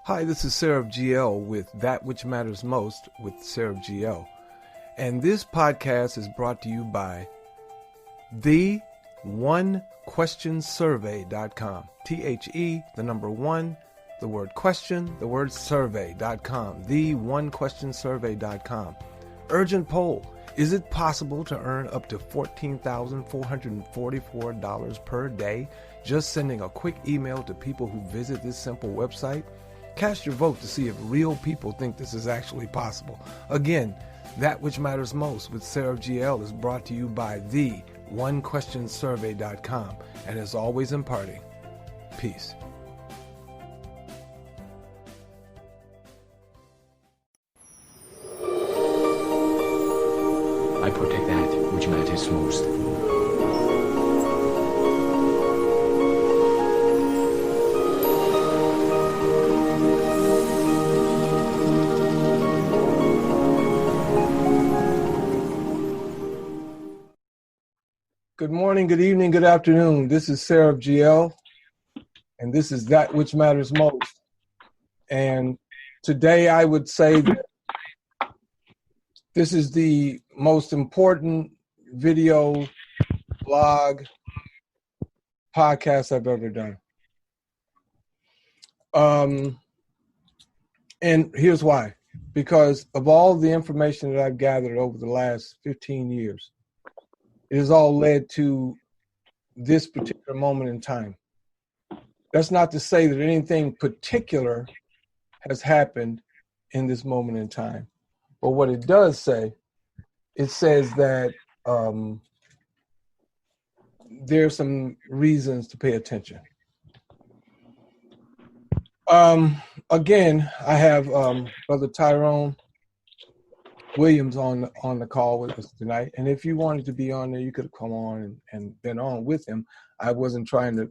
Hi, this is Sarah GL with That Which Matters Most with Sarah GL. And this podcast is brought to you by the1questionsurvey.com. THE, the number one, the word question, the word survey.com. The1questionsurvey.com. Urgent poll. Is it possible to earn up to $14,444 per day just sending a quick email to people who visit this simple website? Cast your vote to see if real people think this is actually possible. Again, That Which Matters Most with Sarah GL is brought to you by the1questionsurvey.com and is always imparting peace. I protect that which matters most. Good morning, good evening, good afternoon. This is Sarah GL, and this is That Which Matters Most. And today I would say that this is the most important video, blog, podcast I've ever done. And here's why. Because of all the information that I've gathered over the last 15 years, it has all led to this particular moment in time. That's not to say that anything particular has happened in this moment in time. But what it does say, it says that there's some reasons to pay attention. Again, I have Brother Tyrone Williams on the call with us tonight. And if you wanted to be on there, you could have come on and been on with him. I wasn't trying to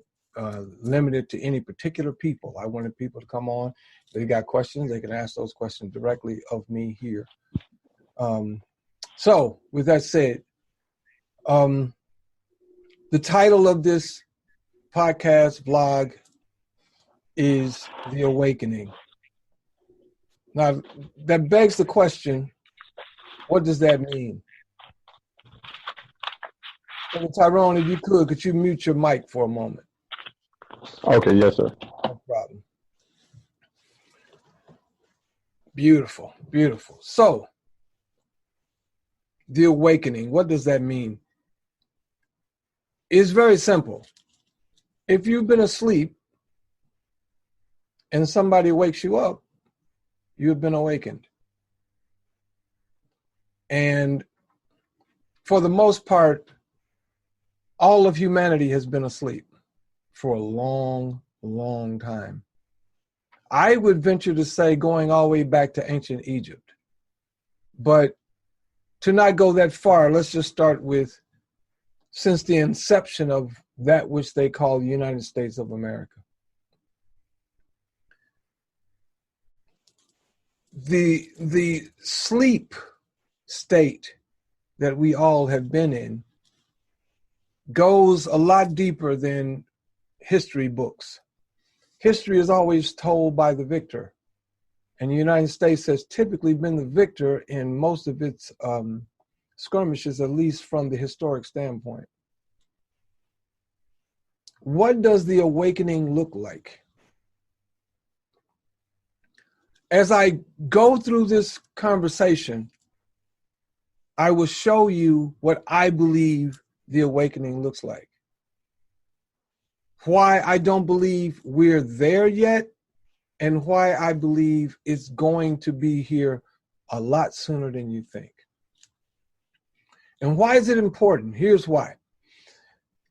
limit it to any particular people. I wanted people to come on. If they got questions, they can ask those questions directly of me here. So with that said, the title of this podcast vlog is The Awakening. Now, that begs the question, what does that mean? And Tyrone, if you could you mute your mic for a moment? Okay, yes, sir. No problem. Beautiful, beautiful. So, the awakening, what does that mean? It's very simple. If you've been asleep and somebody wakes you up, you've been awakened. And for the most part, all of humanity has been asleep for a long, long time. I would venture to say going all the way back to ancient Egypt. But to not go that far, let's just start with since the inception of that which they call the United States of America. The sleep state that we all have been in goes a lot deeper than history books. History is always told by the victor, and the United States has typically been the victor in most of its skirmishes, at least from the historic standpoint. What does the awakening look like? As I go through this conversation, I will show you what I believe the awakening looks like. Why I don't believe we're there yet, and why I believe it's going to be here a lot sooner than you think. And why is it important? Here's why.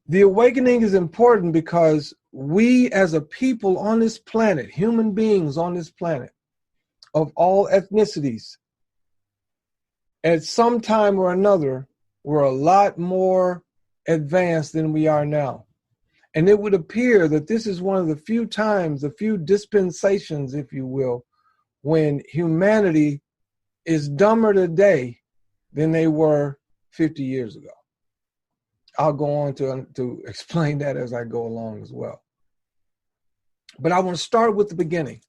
The awakening is important because we as a people on this planet, human beings on this planet, of all ethnicities, at some time or another, we're a lot more advanced than we are now. And it would appear that this is one of the few times, the few dispensations, if you will, when humanity is dumber today than they were 50 years ago. I'll go on to explain that as I go along as well. But I want to start with the beginning.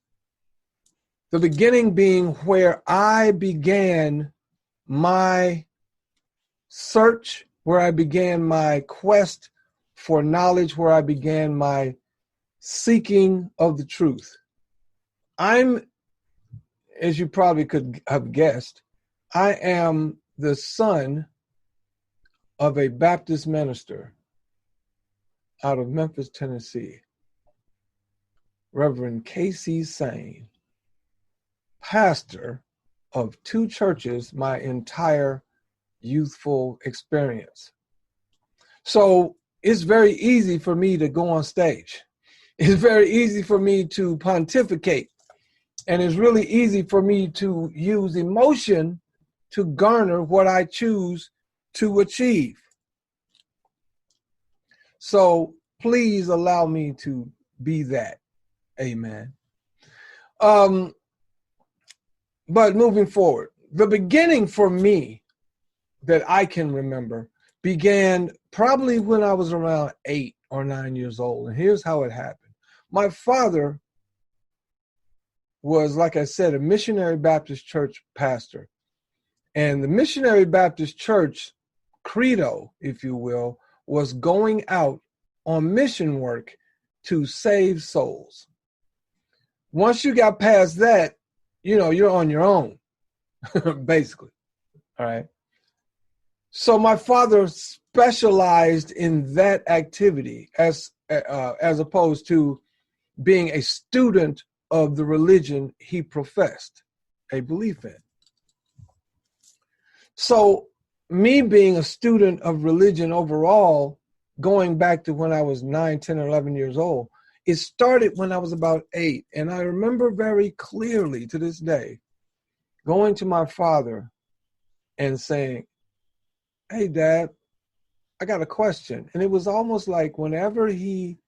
The beginning being where I began my search, where I began my quest for knowledge, where I began my seeking of the truth. I'm, as you probably could have guessed, I am the son of a Baptist minister out of Memphis, Tennessee, Reverend K.C. Sane, pastor of 2 churches my entire youthful experience. So it's very easy for me to go on stage. It's very easy for me to pontificate. And it's really easy for me to use emotion to garner what I choose to achieve. So please allow me to be that. Amen. But moving forward, the beginning for me that I can remember began probably when I was around 8 or 9 years old. And here's how it happened. My father was, like I said, a missionary Baptist church pastor. And the missionary Baptist church credo, if you will, was going out on mission work to save souls. Once you got past that, you're on your own, basically. All right. So my father specialized in that activity as opposed to being a student of the religion he professed a belief in. So me being a student of religion overall, going back to when I was 9, 10, or 11 years old, it started when I was about 8. And I remember very clearly to this day going to my father and saying, "Hey, Dad, I got a question." And it was almost like whenever he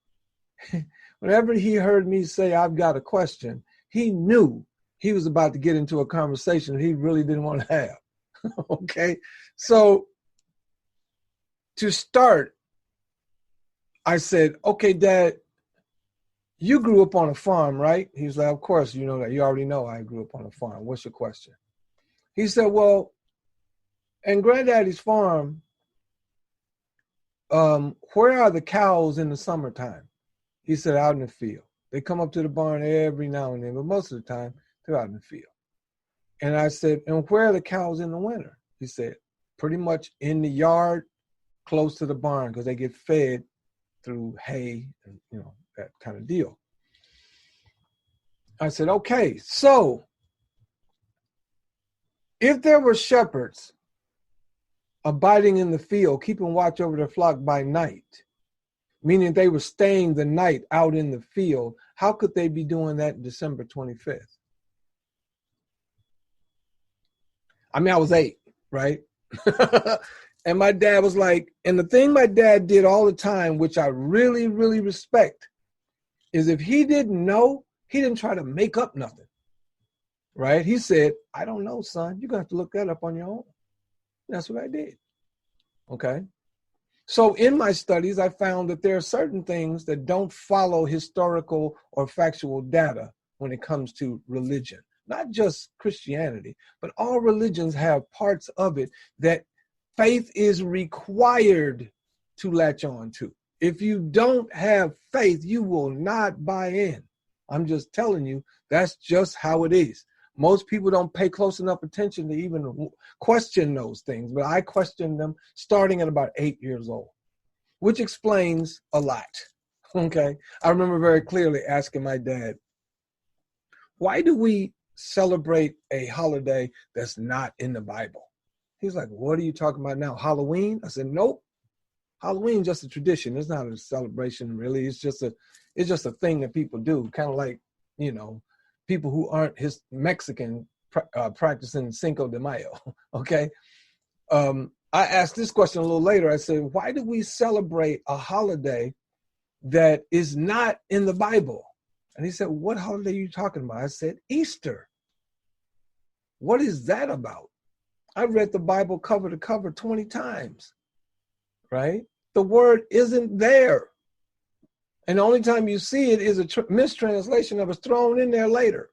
heard me say, "I've got a question," he knew he was about to get into a conversation that he really didn't want to have. Okay. So to start, I said, "Okay, Dad, you grew up on a farm, right?" He was like, "Of course, you know that. You already know I grew up on a farm. What's your question?" He said, "Well, in Granddaddy's farm, where are the cows in the summertime?" He said, "Out in the field. They come up to the barn every now and then, but most of the time, they're out in the field." And I said, "And where are the cows in the winter?" He said, "Pretty much in the yard, close to the barn, because they get fed through hay and, that kind of deal." I said, "Okay, so if there were shepherds abiding in the field, keeping watch over their flock by night, meaning they were staying the night out in the field, how could they be doing that December 25th? I mean, I was 8, right? And my dad was like, and the thing my dad did all the time, which I really, really respect, is if he didn't know, he didn't try to make up nothing, right? He said, "I don't know, son. You're going to have to look that up on your own." That's what I did. Okay. So in my studies, I found that there are certain things that don't follow historical or factual data when it comes to religion. Not just Christianity, but all religions have parts of it that faith is required to latch on to. If you don't have faith, you will not buy in. I'm just telling you, that's just how it is. Most people don't pay close enough attention to even question those things, but I questioned them starting at about 8 years old, which explains a lot. Okay. I remember very clearly asking my dad, "Why do we celebrate a holiday that's not in the Bible?" He's like, "What are you talking about now? Halloween?" I said, "Nope. Halloween is just a tradition. It's not a celebration, really. It's just a thing that people do. Kind of like, people who aren't Mexican practicing Cinco de Mayo." Okay. I asked this question a little later. I said, "Why do we celebrate a holiday that is not in the Bible?" And he said, "What holiday are you talking about?" I said, "Easter." "What is that about?" I read the Bible cover to cover 20 times, right? The word isn't there. And the only time you see it is a mistranslation that was thrown in there later.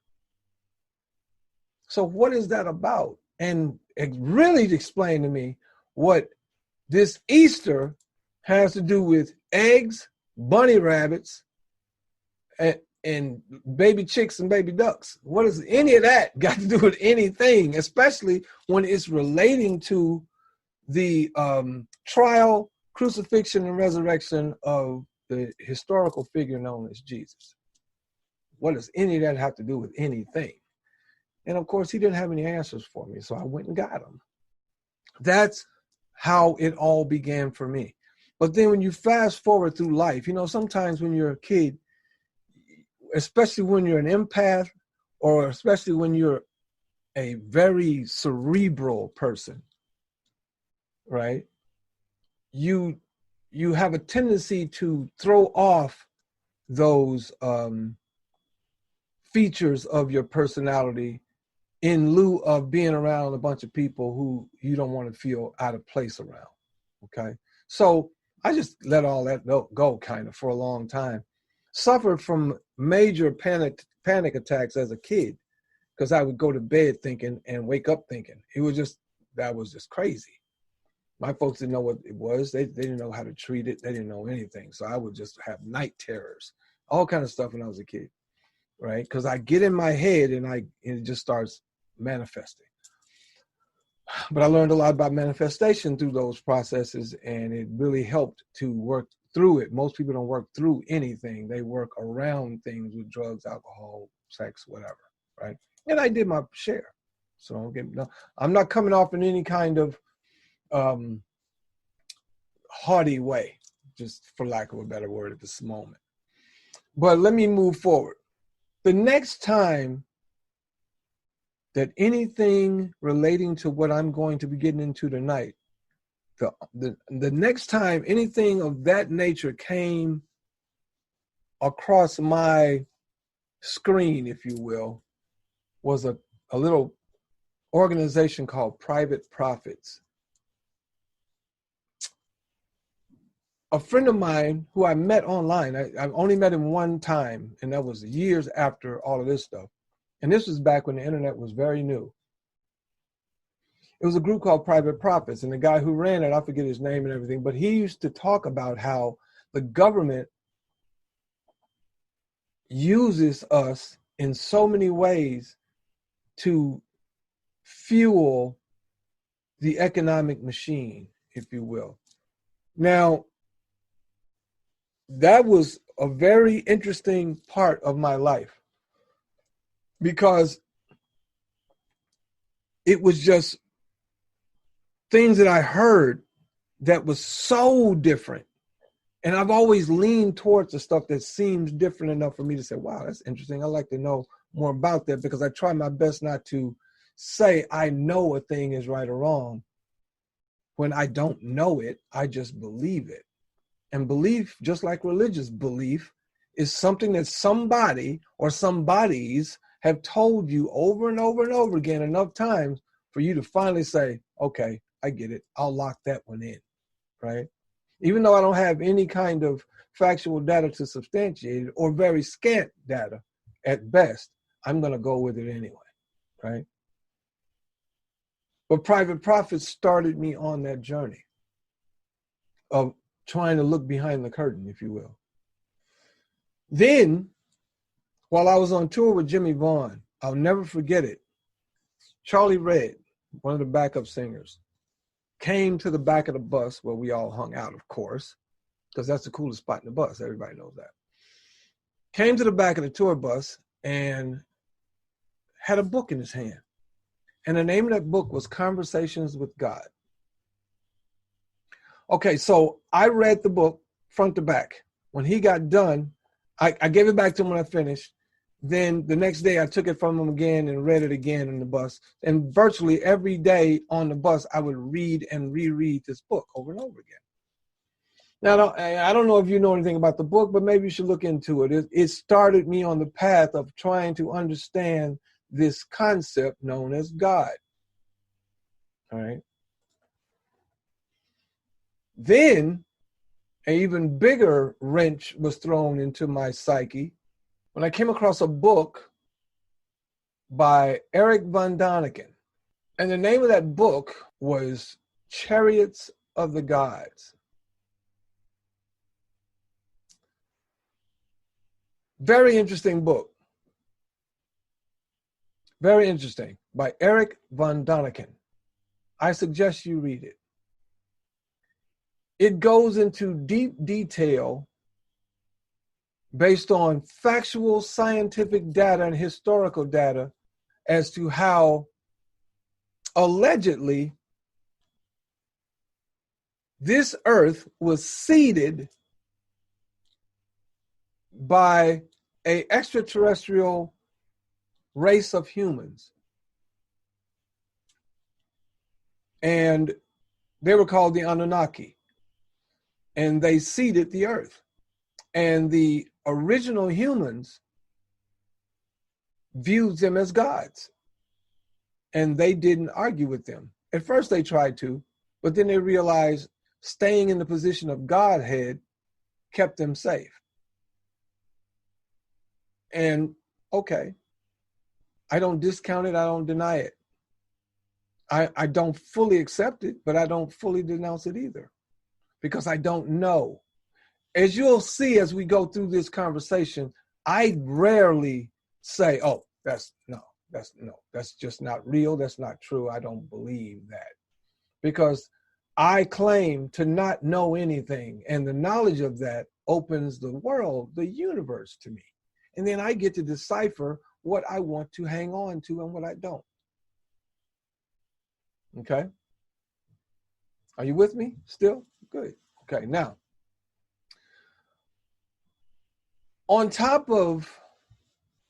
So what is that about? And it really explained to me what this Easter has to do with eggs, bunny rabbits, and baby chicks and baby ducks. What does any of that got to do with anything, especially when it's relating to the trial, crucifixion, and resurrection of the historical figure known as Jesus? What does any of that have to do with anything? And of course, he didn't have any answers for me, so I went and got them. That's how it all began for me. But then when you fast forward through life, sometimes when you're a kid, especially when you're an empath, or especially when you're a very cerebral person, right? You have a tendency to throw off those features of your personality in lieu of being around a bunch of people who you don't want to feel out of place around, okay? So I just let all that go kind of for a long time. Suffered from major panic attacks as a kid because I would go to bed thinking and wake up thinking. That was just crazy. My folks didn't know what it was. They didn't know how to treat it. They didn't know anything. So I would just have night terrors, all kind of stuff when I was a kid, right? Because I get in my head and it just starts manifesting. But I learned a lot about manifestation through those processes, and it really helped to work through it. Most people don't work through anything. They work around things with drugs, alcohol, sex, whatever, right? And I did my share. So I'm not coming off in any kind of haughty way, just for lack of a better word at this moment. But let me move forward. The next time that anything relating to what I'm going to be getting into tonight, the next time anything of that nature came across my screen, if you will, was a little organization called Private Profits. A friend of mine who I met online, I only met him one time, and that was years after all of this stuff. And this was back when the internet was very new. It was a group called Private Profits, and the guy who ran it, I forget his name and everything, but he used to talk about how the government uses us in so many ways to fuel the economic machine, if you will. Now, that was a very interesting part of my life because it was just things that I heard that was so different. And I've always leaned towards the stuff that seems different enough for me to say, wow, that's interesting. I'd like to know more about that, because I try my best not to say I know a thing is right or wrong. When I don't know it, I just believe it. And belief, just like religious belief, is something that somebody or somebodies have told you over and over and over again enough times for you to finally say, okay, I get it. I'll lock that one in, right? Even though I don't have any kind of factual data to substantiate it, or very scant data at best, I'm going to go with it anyway, right? But Private Profits started me on that journey of trying to look behind the curtain, if you will. Then, while I was on tour with Jimmy Vaughn, I'll never forget it, Charlie Redd, one of the backup singers, came to the back of the bus where we all hung out, of course, because that's the coolest spot in the bus. Everybody knows that. Came to the back of the tour bus and had a book in his hand. And the name of that book was Conversations with God. Okay, so I read the book front to back. When he got done, I gave it back to him when I finished. Then the next day I took it from him again and read it again in the bus. And virtually every day on the bus, I would read and reread this book over and over again. Now, I don't know if you know anything about the book, but maybe you should look into it. It started me on the path of trying to understand this concept known as God. All right. Then an even bigger wrench was thrown into my psyche when I came across a book by Eric von Daniken. And the name of that book was Chariots of the Gods. Very interesting book. Very interesting, by Eric von Daniken. I suggest you read it. It goes into deep detail based on factual scientific data and historical data as to how allegedly this earth was seeded by an extraterrestrial race of humans. And they were called the Anunnaki. And they seeded the earth. And the original humans viewed them as gods. And they didn't argue with them. At first they tried to, but then they realized staying in the position of Godhead kept them safe. And okay, I don't discount it, I don't deny it. I don't fully accept it, but I don't fully denounce it either, because I don't know. As you'll see as we go through this conversation, I rarely say, oh, that's just not real, that's not true, I don't believe that. Because I claim to not know anything, and the knowledge of that opens the world, the universe to me. And then I get to decipher what I want to hang on to and what I don't. Okay? Are you with me still? Good. Okay, now, on top of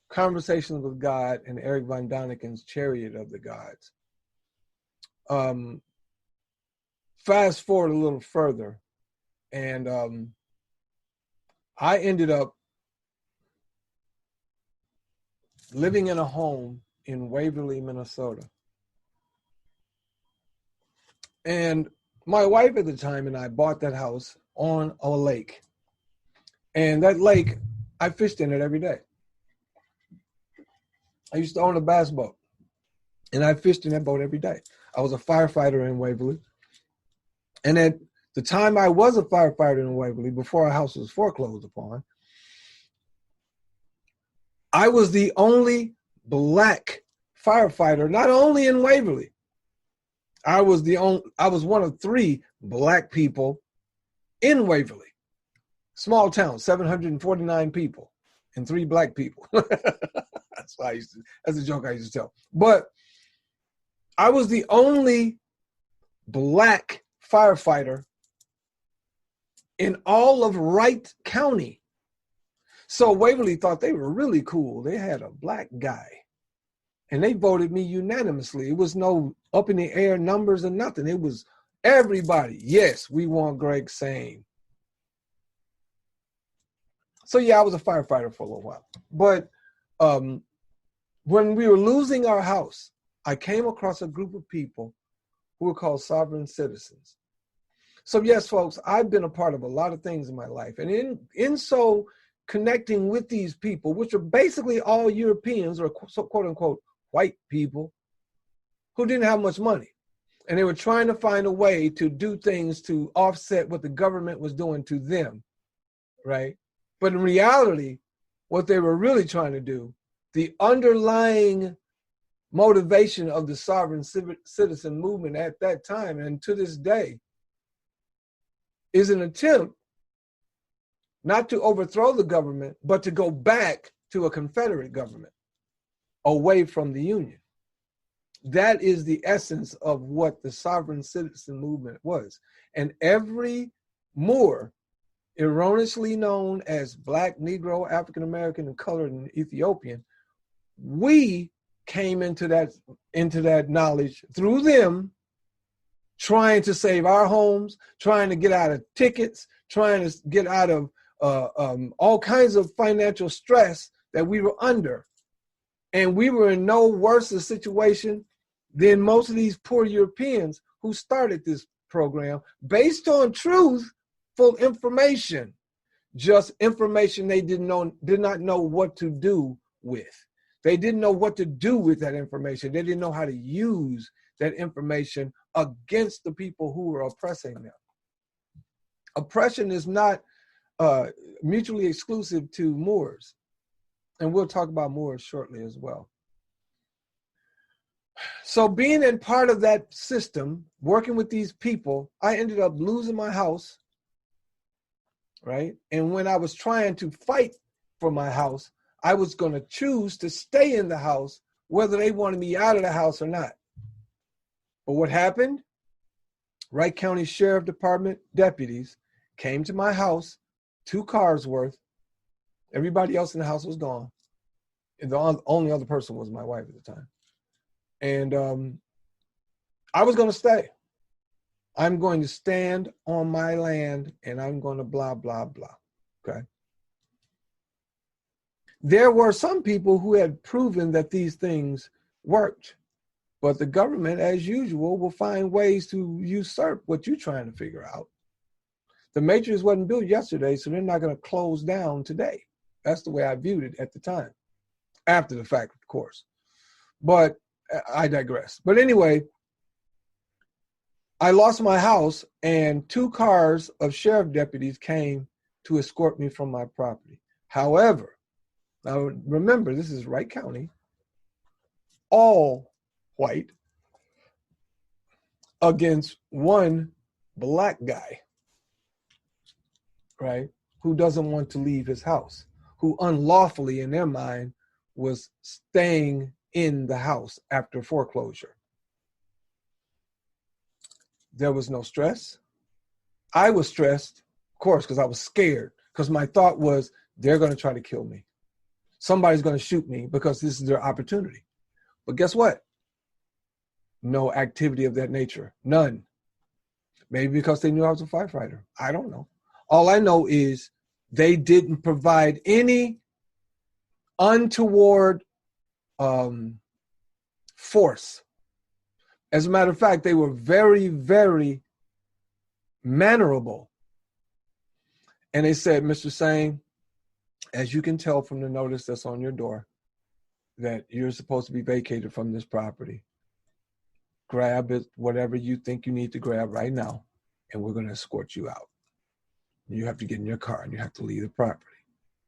Conversations with God and Eric von Daniken's Chariot of the Gods, fast forward a little further, and I ended up living in a home in Waverly, Minnesota. And my wife at the time and I bought that house on a lake. And that lake, I fished in it every day. I used to own a bass boat, and I fished in that boat every day. I was a firefighter in Waverly. And at the time I was a firefighter in Waverly, before our house was foreclosed upon, I was the only Black firefighter, not only in Waverly. I was one of 3 Black people in Waverly. Small town, 749 people, and 3 Black people. That's a joke I used to tell. But I was the only Black firefighter in all of Wright County. So Waverly thought they were really cool. They had a Black guy. And they voted me unanimously. It was no up in the air numbers or nothing. It was everybody. Yes, we want Greg Sane. So yeah, I was a firefighter for a little while. But when we were losing our house, I came across a group of people who were called sovereign citizens. So yes, folks, I've been a part of a lot of things in my life. And in so connecting with these people, which are basically all Europeans or quote unquote white people who didn't have much money. And they were trying to find a way to do things to offset what the government was doing to them, right? But in reality, what they were really trying to do, the underlying motivation of the sovereign citizen movement at that time and to this day, is an attempt not to overthrow the government, but to go back to a Confederate government away from the Union. That is the essence of what the sovereign citizen movement was. And every Moor, erroneously known as Black, Negro, African American, and colored and Ethiopian, we came into that knowledge through them, trying to save our homes, trying to get out of tickets, trying to get out of all kinds of financial stress that we were under. And we were in no worse a situation than most of these poor Europeans who started this program based on truthful information, just information they did not know what to do with. They didn't know what to do with that information. They didn't know how to use that information against the people who were oppressing them. Oppression is not mutually exclusive to Moors. And we'll talk about Moors shortly as well. So being in part of that system, working with these people, I ended up losing my house, right? And when I was trying to fight for my house, I was going to choose to stay in the house, whether they wanted me out of the house or not. But what happened? Wright County Sheriff Department deputies came to my house, 2 cars worth. Everybody else in the house was gone. And the only other person was my wife at the time. And I was going to stay. I'm going to stand on my land and I'm going to blah, blah, blah. Okay. There were some people who had proven that these things worked, but the government, as usual, will find ways to usurp what you're trying to figure out. The Matrix wasn't built yesterday, so they're not going to close down today. That's the way I viewed it at the time. After the fact, of course. But I digress. But anyway, I lost my house and 2 cars of sheriff deputies came to escort me from my property. However, now remember, this is Wright County, all white, against 1 black guy, right, who doesn't want to leave his house, who unlawfully, in their mind, was staying in the house after foreclosure. There was no stress. I was stressed, of course, because I was scared, because my thought was, they're going to try to kill me. Somebody's going to shoot me because this is their opportunity. But guess what? No activity of that nature. None. Maybe because they knew I was a firefighter. I don't know. All I know is they didn't provide any untoward force. As a matter of fact, they were very, very mannerable. And they said, Mr. Sane, as you can tell from the notice that's on your door, that you're supposed to be vacated from this property. Grab it, whatever you think you need to grab right now, and we're going to escort you out. You have to get in your car and you have to leave the property.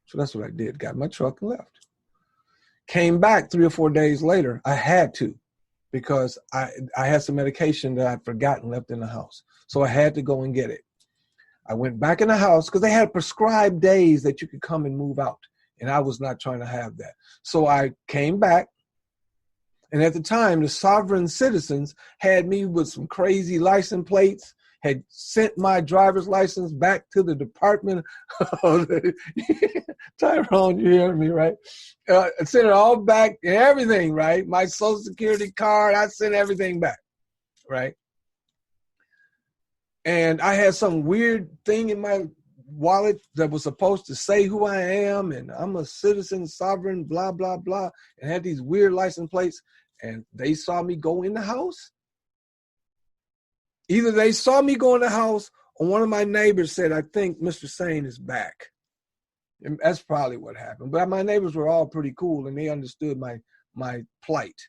So that's what I did. Got my truck and left. Came back 3 or 4 days later. I had to, because I had some medication that I'd forgotten left in the house. So I had to go and get it. I went back in the house because they had prescribed days that you could come and move out. And I was not trying to have that. So I came back. And at the time, the sovereign citizens had me with some crazy license plates, had sent my driver's license back to the department. Tyrone, you hear me, right? Sent it all back and everything, right? My social security card, I sent everything back, right? And I had some weird thing in my wallet that was supposed to say who I am, and I'm a citizen, sovereign, blah, blah, blah, and had these weird license plates, and they saw me go in the house. Either they saw me go in the house, or one of my neighbors said, I think Mr. Sane is back. And that's probably what happened. But my neighbors were all pretty cool, and they understood my plight.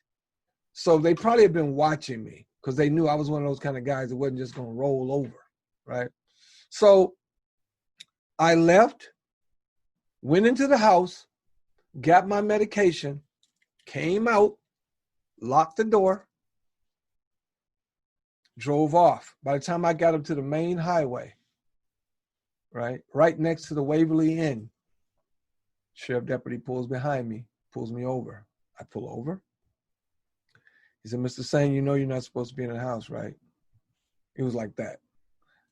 So they probably had been watching me, because they knew I was one of those kind of guys that wasn't just going to roll over, right? So I left, went into the house, got my medication, came out, locked the door, drove off. By the time I got up to the main highway, right next to the Waverly Inn, sheriff deputy pulls behind me, pulls me over. I pull over. He said, Mr. Sane, you know you're not supposed to be in the house, right? It was like that.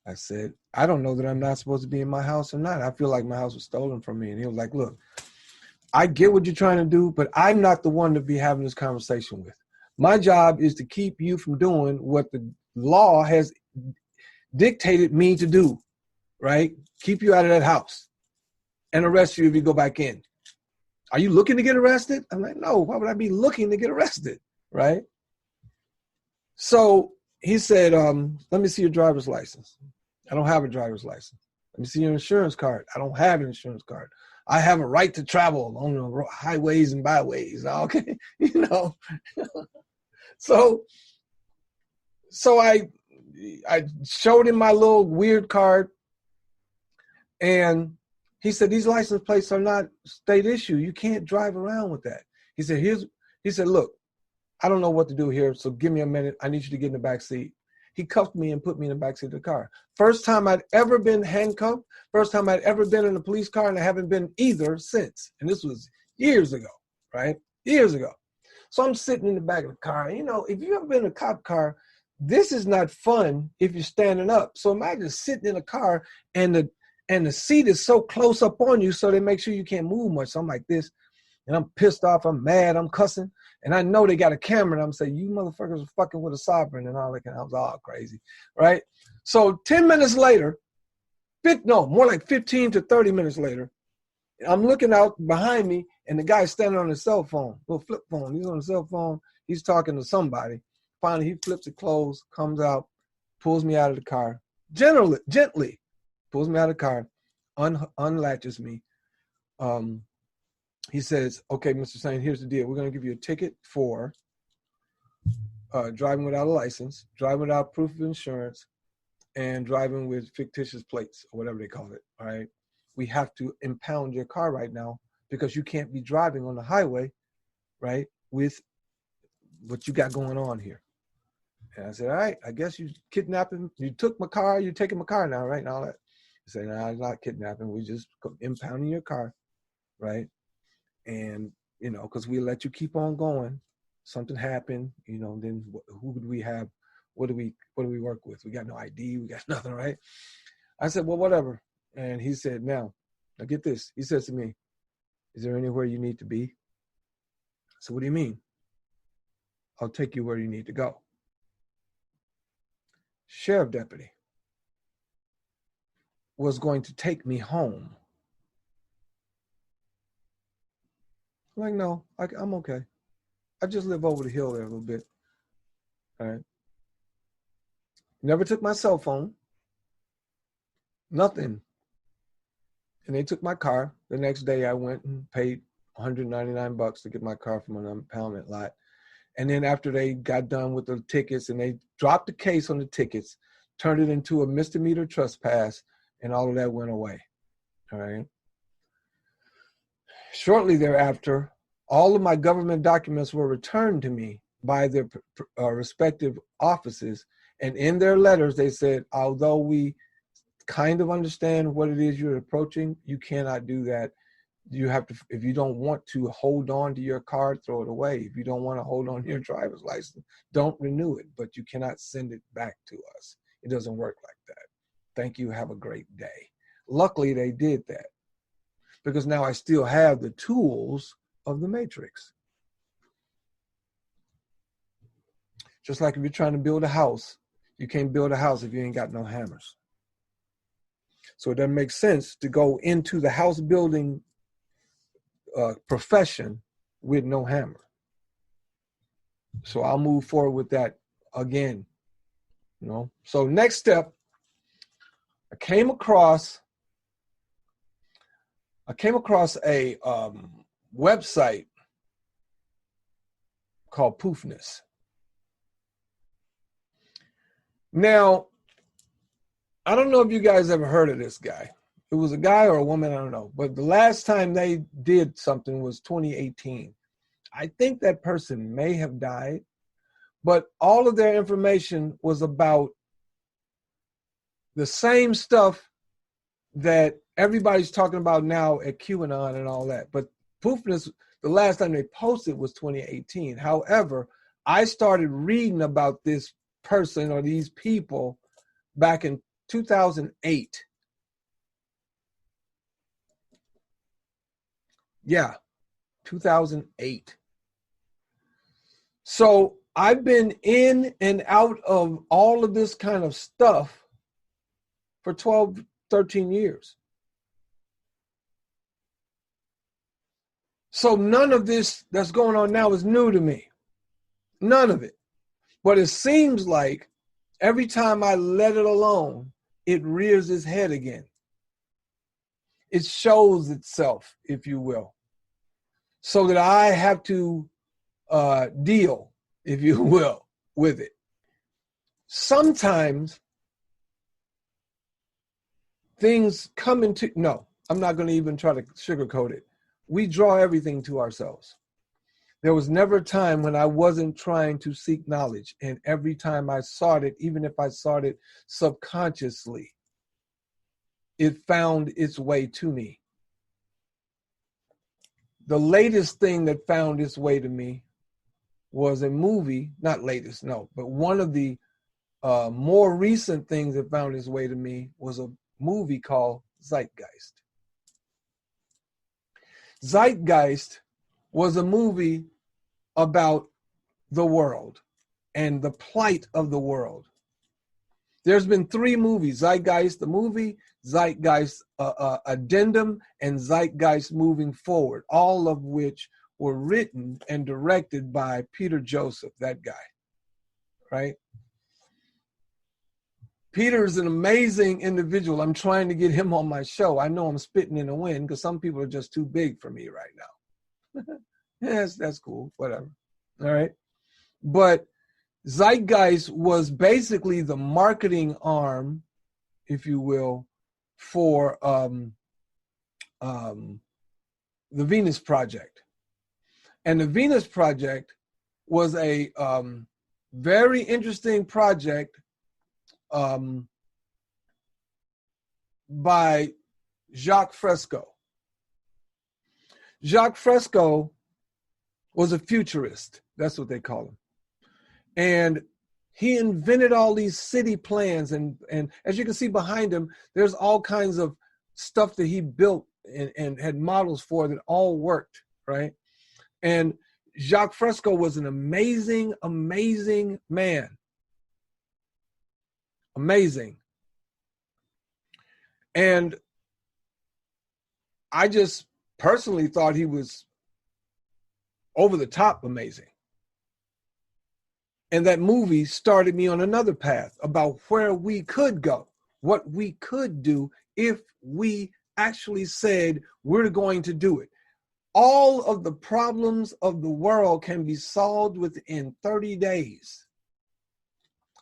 I said, I don't know that I'm not supposed to be in my house or not. I feel like my house was stolen from me. And he was like, look, I get what you're trying to do, but I'm not the one to be having this conversation with. My job is to keep you from doing what the law has dictated me to do, right? Keep you out of that house and arrest you if you go back in. Are you looking to get arrested? I'm like, no, why would I be looking to get arrested, right? So he said, let me see your driver's license. I don't have a driver's license. Let me see your insurance card. I don't have an insurance card. I have a right to travel on the highways and byways. Okay, So I showed him my little weird card, and he said, these license plates are not state issue. You can't drive around with that. He said, look, I don't know what to do here, so give me a minute. I need you to get in the back seat. He cuffed me and put me in the back seat of the car. First time I'd ever been handcuffed, first time I'd ever been in a police car, and I haven't been either since. And this was years ago, right? Years ago. So I'm sitting in the back of the car. If you've ever been in a cop car, this is not fun if you're standing up. So imagine sitting in a car and the seat is so close up on you so they make sure you can't move much. So I'm like this, and I'm pissed off, I'm mad, I'm cussing. And I know they got a camera, and I'm saying, you motherfuckers are fucking with a sovereign and all that. I was all crazy, right? So 10 minutes later, more like 15 to 30 minutes later, I'm looking out behind me, and the guy's standing on his cell phone, little flip phone. He's on his cell phone. He's talking to somebody. Finally, he flips it closed, comes out, pulls me out of the car, gently pulls me out of the car, unlatches me. He says, okay, Mr. Sain, here's the deal. We're going to give you a ticket for driving without a license, driving without proof of insurance, and driving with fictitious plates, or whatever they call it, all right? We have to impound your car right now because you can't be driving on the highway, right, with what you got going on here. And I said, all right, I guess you kidnapping, you took my car, you're taking my car now, right? And all that. He said, no, it's not kidnapping. We just impounding your car, right? And, because we let you keep on going. Something happened, then who would we have? What do we work with? We got no ID. We got nothing, right? I said, well, whatever. And he said, now get this. He says to me, is there anywhere you need to be? I said, what do you mean? I'll take you where you need to go. Sheriff deputy was going to take me home. I'm like, no, I'm okay. I just live over the hill there a little bit. All right. Never took my cell phone. Nothing. And they took my car. The next day I went and paid $199 to get my car from an impoundment lot. And then after they got done with the tickets and they dropped the case on the tickets, turned it into a misdemeanor trespass, and all of that went away. All right. Shortly thereafter, all of my government documents were returned to me by their respective offices. And in their letters, they said, although we kind of understand what it is you're approaching, you cannot do that. You have to, if you don't want to hold on to your card, throw it away. If you don't want to hold on to your driver's license, don't renew it, but you cannot send it back to us. It doesn't work like that. Thank you. Have a great day. Luckily, they did that because now I still have the tools of the Matrix. Just like if you're trying to build a house, you can't build a house if you ain't got no hammers. So it doesn't make sense to go into the house building profession with no hammer. So I'll move forward with that again. So next step, I came across a website called Poofness. Now, I don't know if you guys ever heard of this guy. It was a guy or a woman, I don't know. But the last time they did something was 2018. I think that person may have died, but all of their information was about the same stuff that everybody's talking about now at QAnon and all that. But Poofness, the last time they posted was 2018. However, I started reading about this person or these people back in 2008. Yeah, 2008. So I've been in and out of all of this kind of stuff for 12, 13 years. So none of this that's going on now is new to me. None of it. But it seems like every time I let it alone, it rears its head again. It shows itself, if you will, so that I have to deal, if you will, with it. Sometimes things come into, no, I'm not going to even try to sugarcoat it. We draw everything to ourselves. There was never a time when I wasn't trying to seek knowledge. And every time I sought it, even if I sought it subconsciously, it found its way to me. The latest thing that found its way to me was a movie, not latest, no, but one of the more recent things that found its way to me was a movie called Zeitgeist. Zeitgeist was a movie about the world and the plight of the world. There's been 3 movies: Zeitgeist the movie, Zeitgeist Addendum, and Zeitgeist Moving Forward, all of which were written and directed by Peter Joseph, that guy, right? Peter is an amazing individual. I'm trying to get him on my show. I know I'm spitting in the wind because some people are just too big for me right now. Yes, that's cool, whatever. All right. But Zeitgeist was basically the marketing arm, if you will, for the Venus Project. And the Venus Project was a very interesting project by Jacques Fresco. Jacques Fresco was a futurist. That's what they call him. And he invented all these city plans. And as you can see behind him, there's all kinds of stuff that he built and had models for that all worked, right? And Jacques Fresco was an amazing, amazing man. Amazing. And I just personally thought he was over the top amazing. And that movie started me on another path about where we could go, what we could do if we actually said we're going to do it. All of the problems of the world can be solved within 30 days.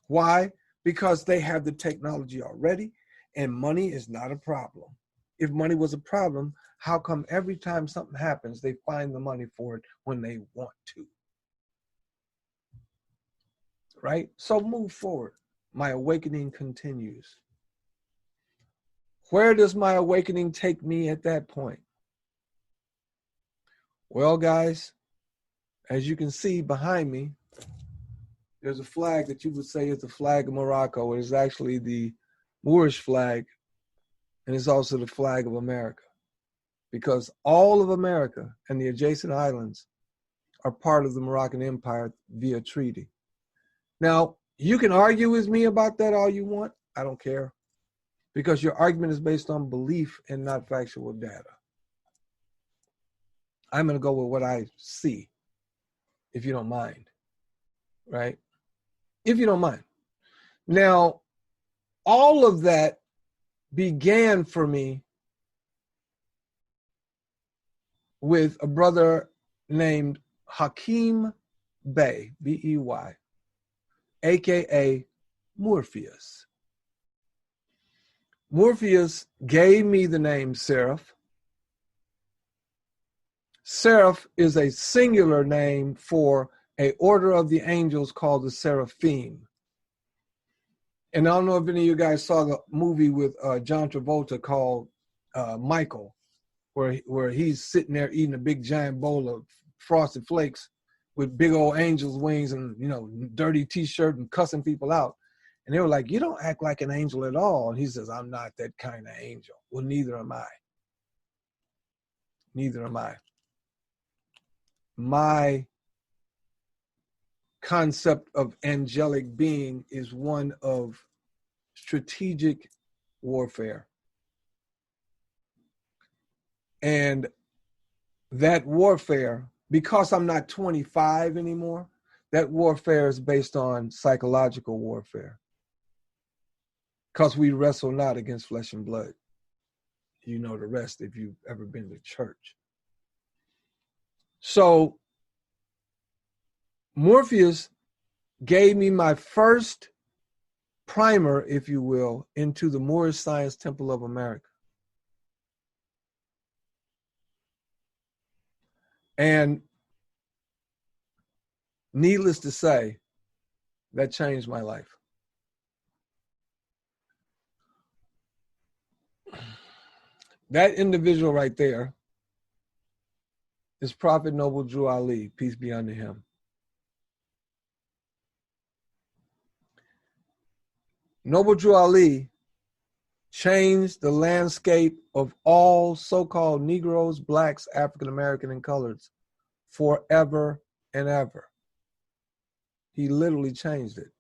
Why? Because they have the technology already, and money is not a problem. If money was a problem, how come every time something happens, they find the money for it when they want to? Right? So move forward. My awakening continues. Where does my awakening take me at that point? Well, guys, as you can see behind me, there's a flag that you would say is the flag of Morocco. It is actually the Moorish flag, and it's also the flag of America, because all of America and the adjacent islands are part of the Moroccan Empire via treaty. Now, you can argue with me about that all you want. I don't care, because your argument is based on belief and not factual data. I'm going to go with what I see, if you don't mind, right? If you don't mind. Now, all of that began for me with a brother named Hakeem Bey, B-E-Y, a.k.a. Morpheus. Morpheus gave me the name Seraph. Seraph is a singular name for an order of the angels called the Seraphim. And I don't know if any of you guys saw the movie with John Travolta called Michael, where he's sitting there eating a big giant bowl of Frosted Flakes with big old angel's wings and, you know, dirty t-shirt and cussing people out. And they were like, "You don't act like an angel at all." And he says, "I'm not that kind of angel." Well, neither am I. Neither am I. My concept of angelic being is one of strategic warfare. And that warfare, because I'm not 25 anymore, that warfare is based on psychological warfare. Because we wrestle not against flesh and blood. You know the rest if you've ever been to church. So Morpheus gave me my first primer, if you will, into the Moorish Science Temple of America. And needless to say, that changed my life. That individual right there is Prophet Noble Drew Ali, peace be unto him. Noble Drew Ali changed the landscape of all so-called Negroes, Blacks, African American, and coloreds forever and ever. He literally changed it.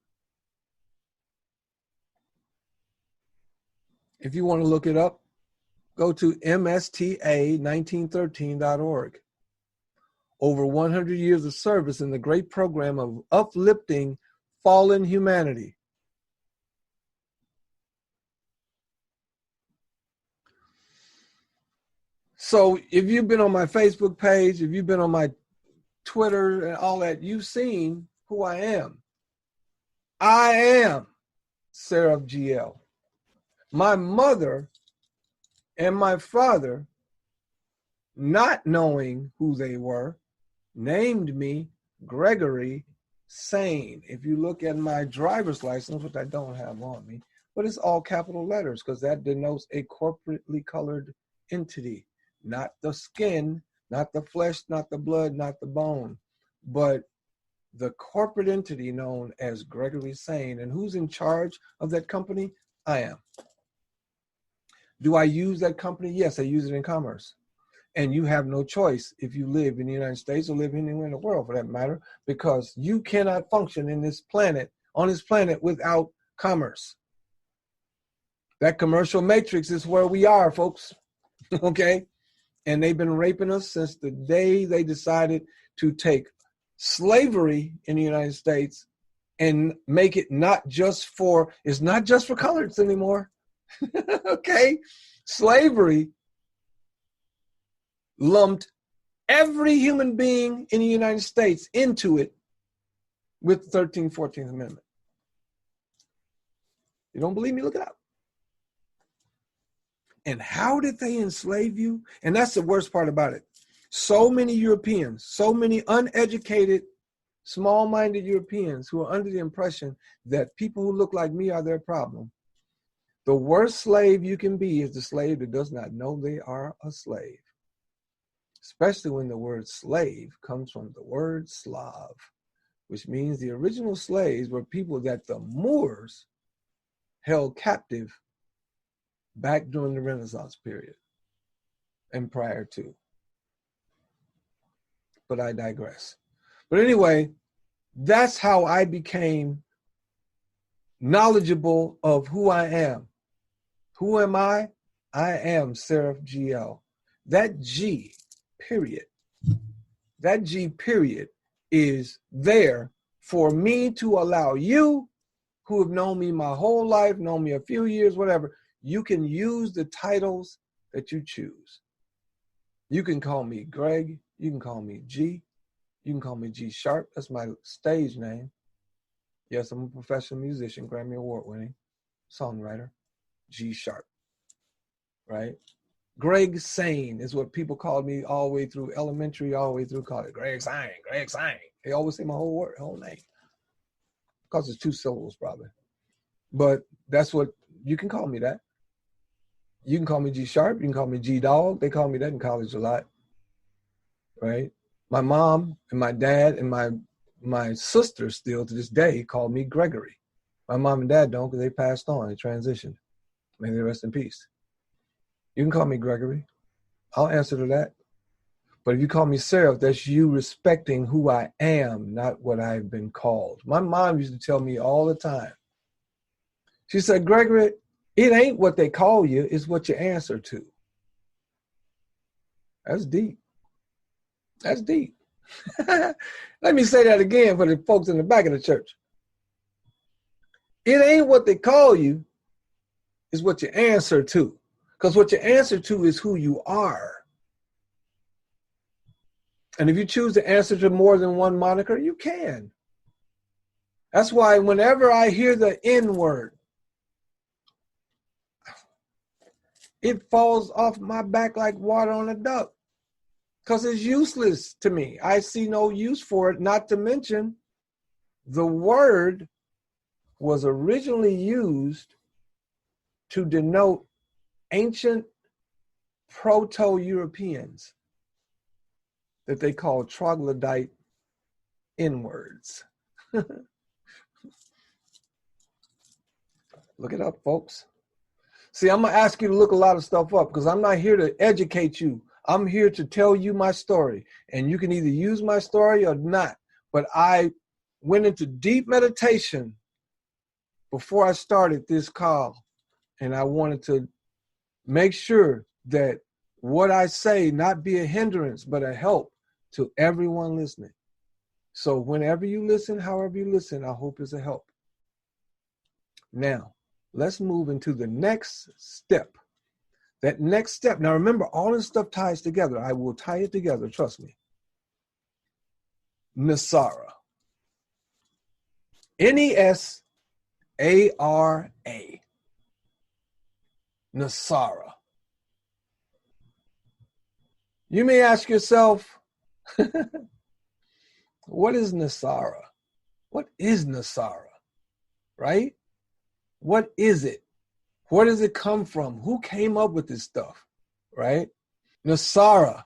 If you want to look it up, go to msta1913.org. Over 100 years of service in the great program of uplifting fallen humanity. So if you've been on my Facebook page, if you've been on my Twitter and all that, you've seen who I am. I am Seraph GL. My mother and my father, not knowing who they were, named me Gregory Sane. If you look at my driver's license, which I don't have on me, but it's all capital letters because that denotes a corporately colored entity. Not the skin, not the flesh, not the blood, not the bone, but the corporate entity known as Gregory Sane. And who's in charge of that company? I am. Do I use that company? Yes, I use it in commerce. And you have no choice if you live in the United States or live anywhere in the world for that matter, because you cannot function in this planet, on this planet, without commerce. That commercial matrix is where we are, folks. Okay? And they've been raping us since the day they decided to take slavery in the United States and make it it's not just for coloreds anymore. Okay? Slavery lumped every human being in the United States into it with the 13th, 14th Amendment. You don't believe me? Look it up. And how did they enslave you? And that's the worst part about it. So many Europeans, so many uneducated, small-minded Europeans who are under the impression that people who look like me are their problem. The worst slave you can be is the slave that does not know they are a slave. Especially when the word slave comes from the word Slav, which means the original slaves were people that the Moors held captive back during the Renaissance period and prior to. But I digress. But anyway, that's how I became knowledgeable of who I am. Who am I? I am Seraph GL. That G, period. That G, period, is there for me to allow you, who have known me my whole life, known me a few years, whatever, you can use the titles that you choose. You can call me Greg. You can call me G. You can call me G Sharp. That's my stage name. Yes, I'm a professional musician, Grammy Award winning songwriter. G Sharp. Right? Greg Sane is what people called me all the way through elementary, all the way through college. Greg Sane, Greg Sane. They always say my whole name. Because it's 2 syllables probably. But that's what, you can call me that. You can call me G Sharp. You can call me G Dog. They call me that in college a lot. Right? My mom and my dad and my sister still to this day call me Gregory. My mom and dad don't because they passed on. They transitioned. May they rest in peace. You can call me Gregory. I'll answer to that. But if you call me Seraph, that's you respecting who I am, not what I've been called. My mom used to tell me all the time. She said, Gregory, it ain't what they call you, it's what you answer to. That's deep. That's deep. Let me say that again for the folks in the back of the church. It ain't what they call you, it's what you answer to. Because what you answer to is who you are. And if you choose to answer to more than one moniker, you can. That's why whenever I hear the N word, it falls off my back like water on a duck. Because it's useless to me. I see no use for it, not to mention the word was originally used to denote ancient proto-Europeans that they call troglodyte N-words. Look it up, folks. See, I'm going to ask you to look a lot of stuff up because I'm not here to educate you. I'm here to tell you my story, and you can either use my story or not. But I went into deep meditation before I started this call, and I wanted to make sure that what I say not be a hindrance, but a help to everyone listening. So whenever you listen, however you listen, I hope it's a help. Now, let's move into the next step. That next step. Now remember, all this stuff ties together. I will tie it together, trust me. Nesara. N-E-S-A-R-A. Nesara. You may ask yourself, what is Nesara? What is Nesara? Right? What is it? Where does it come from? Who came up with this stuff? Right? Nesara.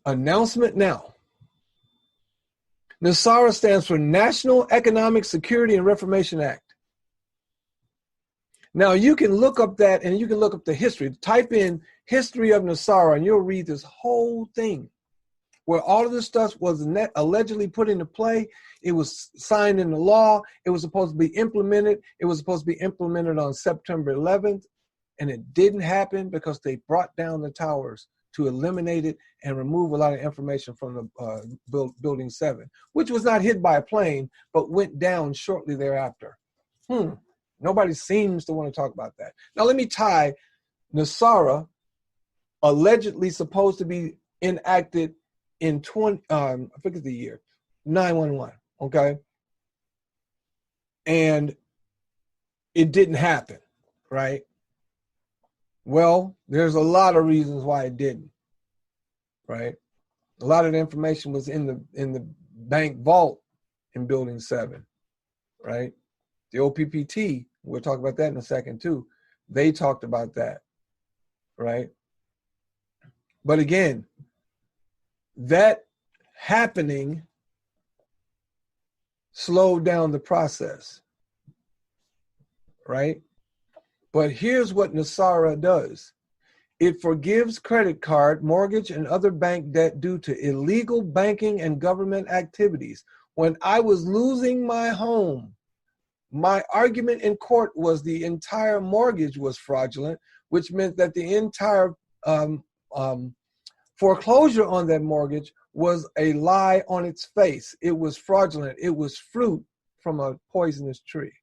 Announcement now. NESARA stands for National Economic Security and Reformation Act. Now you can look up that and you can look up the history. Type in history of NESARA and you'll read this whole thing where all of this stuff was allegedly put into play. It was signed into law. It was supposed to be implemented. It was supposed to be implemented on September 11th, and it didn't happen because they brought down the towers to eliminate it and remove a lot of information from the Building 7, which was not hit by a plane, but went down shortly thereafter. Nobody seems to want to talk about that. Now let me tie NESARA, allegedly supposed to be enacted in I forget the year, 911, okay? And it didn't happen, right? Well, there's a lot of reasons why it didn't, right? A lot of the information was in the bank vault in Building 7, right? The OPPT, we'll talk about that in a second too. They talked about that, right? But again, that happening slowed down the process, right? But here's what NESARA does. It forgives credit card, mortgage, and other bank debt due to illegal banking and government activities. When I was losing my home, my argument in court was the entire mortgage was fraudulent, which meant that the entire foreclosure on that mortgage was a lie on its face. It was fraudulent. It was fruit from a poisonous tree.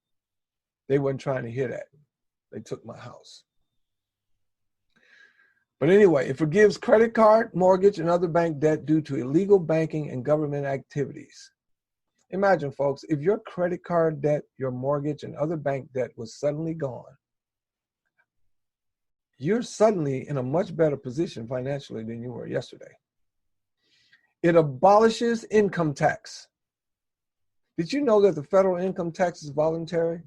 They weren't trying to hear that. They took my house. But anyway, it forgives credit card, mortgage, and other bank debt due to illegal banking and government activities. Imagine, folks, if your credit card debt, your mortgage, and other bank debt was suddenly gone, you're suddenly in a much better position financially than you were yesterday. It abolishes income tax. Did you know that the federal income tax is voluntary?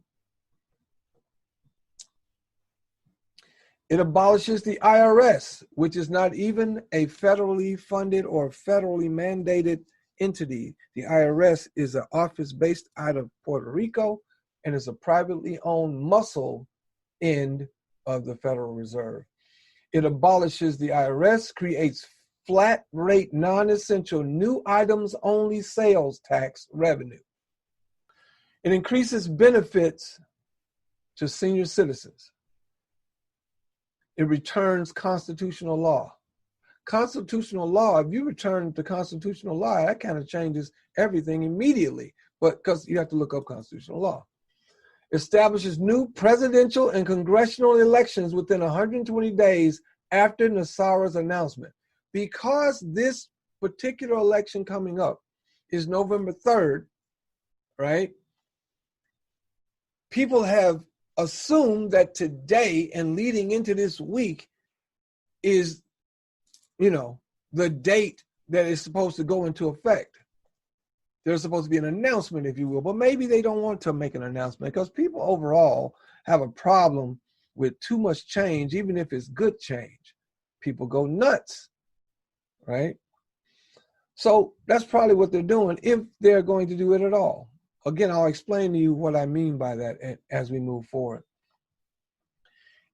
It abolishes the IRS, which is not even a federally funded or federally mandated entity. The IRS is an office based out of Puerto Rico and is a privately owned muscle end of the Federal Reserve. It abolishes the IRS, creates flat rate, non-essential, new items only sales tax revenue. It increases benefits to senior citizens. It returns constitutional law. Constitutional law, if you return to constitutional law, that kind of changes everything immediately, but because you have to look up constitutional law. establishes new presidential and congressional elections within 120 days after Nassara's announcement. Because this particular election coming up is November 3rd, right? People have assumed that today and leading into this week is, the date that is supposed to go into effect. There's supposed to be an announcement, if you will, but maybe they don't want to make an announcement because people overall have a problem with too much change, even if it's good change. People go nuts, right? So that's probably what they're doing, if they're going to do it at all. Again, I'll explain to you what I mean by that as we move forward.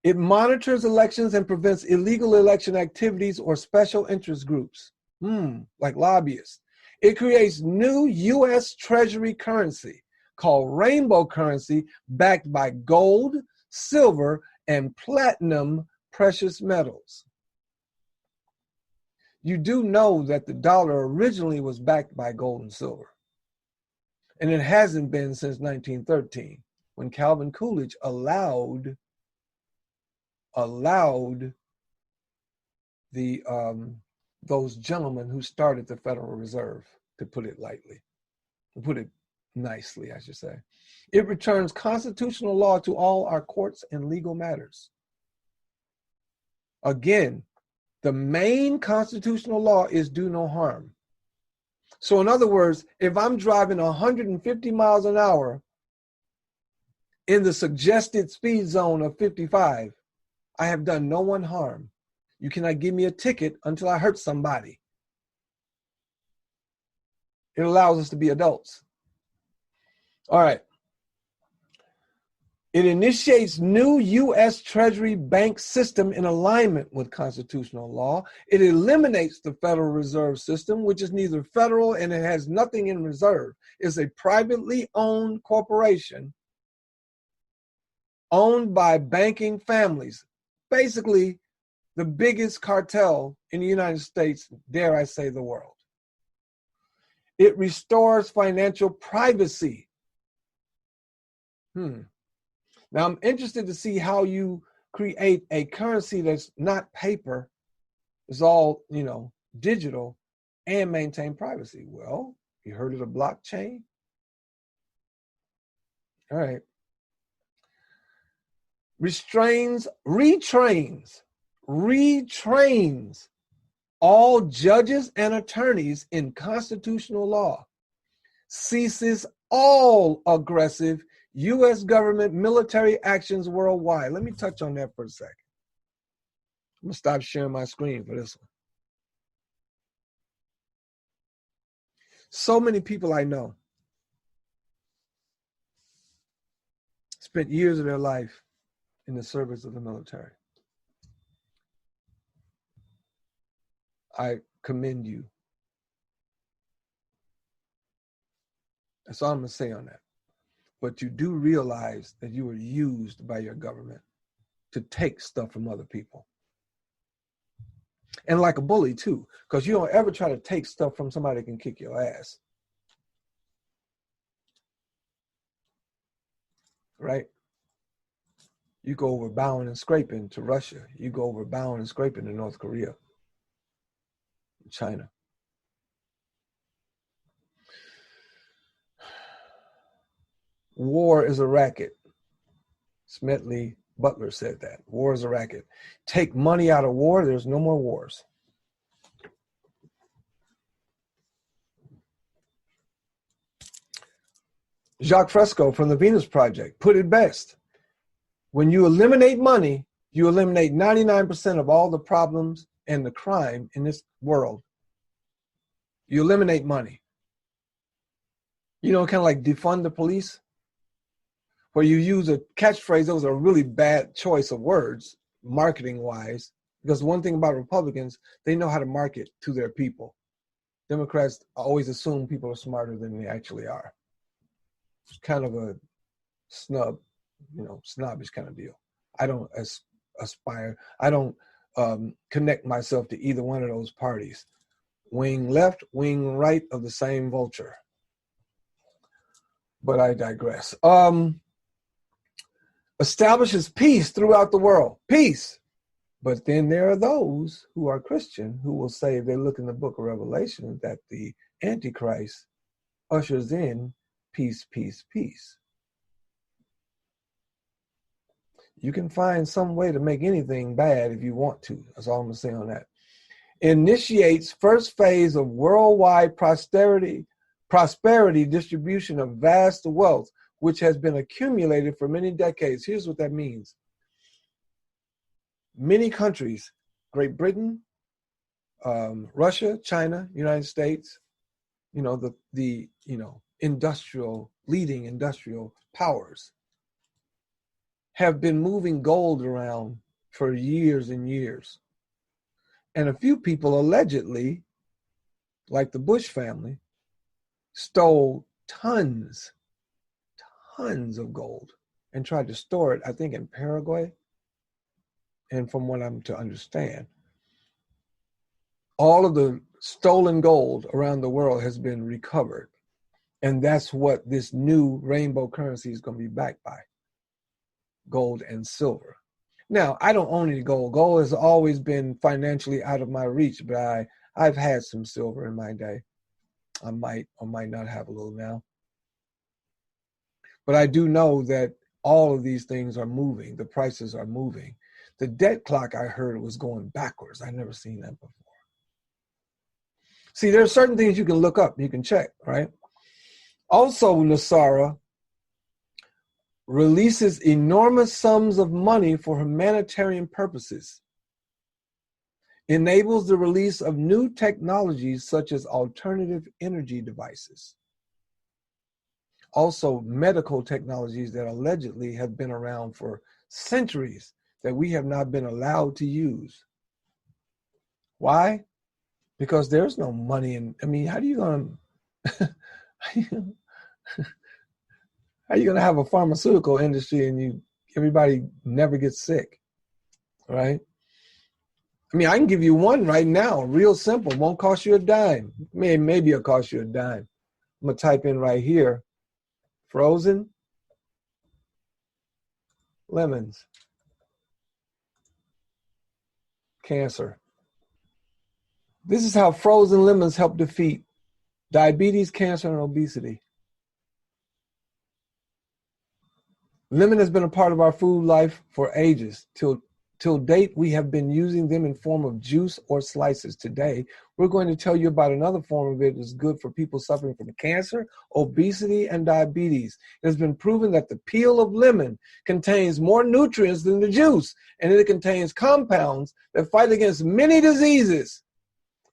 It monitors elections and prevents illegal election activities or special interest groups, like lobbyists. It creates new U.S. Treasury currency called rainbow currency, backed by gold, silver, and platinum precious metals. You do know that the dollar originally was backed by gold and silver. And it hasn't been since 1913, when Calvin Coolidge allowed the those gentlemen who started the Federal Reserve, to put it lightly, to put it nicely, I should say. It returns constitutional law to all our courts and legal matters. Again, the main constitutional law is do no harm. So in other words, if I'm driving 150 miles an hour in the suggested speed zone of 55, I have done no one harm. You cannot give me a ticket until I hurt somebody. It allows us to be adults. All right. It initiates new U.S. Treasury bank system in alignment with constitutional law. It eliminates the Federal Reserve System, which is neither federal and it has nothing in reserve. It's a privately owned corporation owned by banking families. Basically, the biggest cartel in the United States, dare I say the world. It restores financial privacy. Now, I'm interested to see how you create a currency that's not paper, it's all, digital, and maintain privacy. Well, you heard of the blockchain? All right. Retrains all judges and attorneys in constitutional law, ceases all aggressive U.S. government military actions worldwide. Let me touch on that for a second. I'm going to stop sharing my screen for this one. So many people I know spent years of their life in the service of the military. I commend you. That's all I'm going to say on that. But you do realize that you were used by your government to take stuff from other people. And like a bully too, because you don't ever try to take stuff from somebody that can kick your ass. Right? You go over bowing and scraping to Russia. You go over bowing and scraping to North Korea, China. War is a racket. Smedley Butler said that. War is a racket. Take money out of war, there's no more wars. Jacques Fresco from the Venus Project put it best. When you eliminate money, you eliminate 99% of all the problems and the crime in this world. You eliminate money. Kind of like defund the police, where you use a catchphrase that was a really bad choice of words, marketing-wise, because one thing about Republicans, they know how to market to their people. Democrats always assume people are smarter than they actually are. It's kind of a snobbish kind of deal. I don't aspire. I don't connect myself to either one of those parties. Wing left, wing right of the same vulture. But I digress. establishes peace throughout the world. Peace. But then there are those who are Christian who will say, if they look in the book of Revelation, that the Antichrist ushers in peace, peace, peace. You can find some way to make anything bad if you want to. That's all I'm going to say on that. Initiates first phase of worldwide prosperity distribution of vast wealth, which has been accumulated for many decades. Here's what that means. Many countries, Great Britain, Russia, China, United States, the leading industrial powers have been moving gold around for years and years. And a few people allegedly, like the Bush family, stole tons of gold and tried to store it, I think, in Paraguay. And from what I'm to understand, all of the stolen gold around the world has been recovered. And that's what this new rainbow currency is going to be backed by. Gold and silver. Now, I don't own any gold. Gold has always been financially out of my reach, but I've had some silver in my day. I might or might not have a little now. But I do know that all of these things are moving. The prices are moving. The debt clock, I heard, was going backwards. I've never seen that before. See, there are certain things you can look up, you can check, right? Also, Nasara releases enormous sums of money for humanitarian purposes, enables the release of new technologies such as alternative energy devices, also medical technologies that allegedly have been around for centuries that we have not been allowed to use. Why? Because there's no money in, how are you going to have a pharmaceutical industry and everybody never gets sick, right? I can give you one right now, real simple, won't cost you a dime. Maybe it'll cost you a dime. I'm going to type in right here, frozen lemons, cancer. This is how frozen lemons help defeat diabetes, cancer, and obesity. Lemon has been a part of our food life for ages. Till date, we have been using them in form of juice or slices. Today, we're going to tell you about another form of it that's good for people suffering from cancer, obesity, and diabetes. It has been proven that the peel of lemon contains more nutrients than the juice, and it contains compounds that fight against many diseases.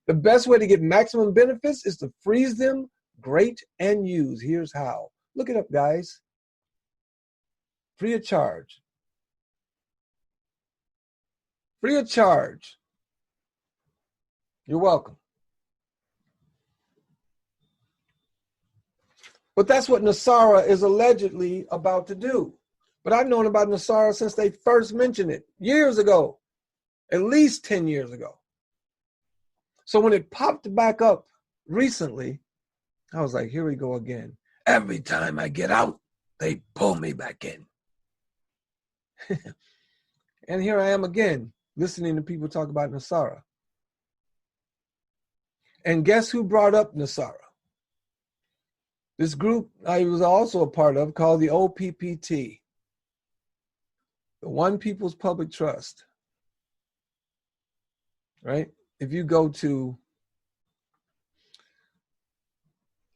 The best way to get maximum benefits is to freeze them, grate, and use. Here's how. Look it up, guys. Free of charge. Free of charge. You're welcome. But that's what Nasara is allegedly about to do. But I've known about Nasara since they first mentioned it years ago, at least 10 years ago. So when it popped back up recently, I was like, here we go again. Every time I get out, they pull me back in. And here I am again, listening to people talk about Nasara. And guess who brought up Nasara? This group I was also a part of called the OPPT, the One People's Public Trust. Right? If you go to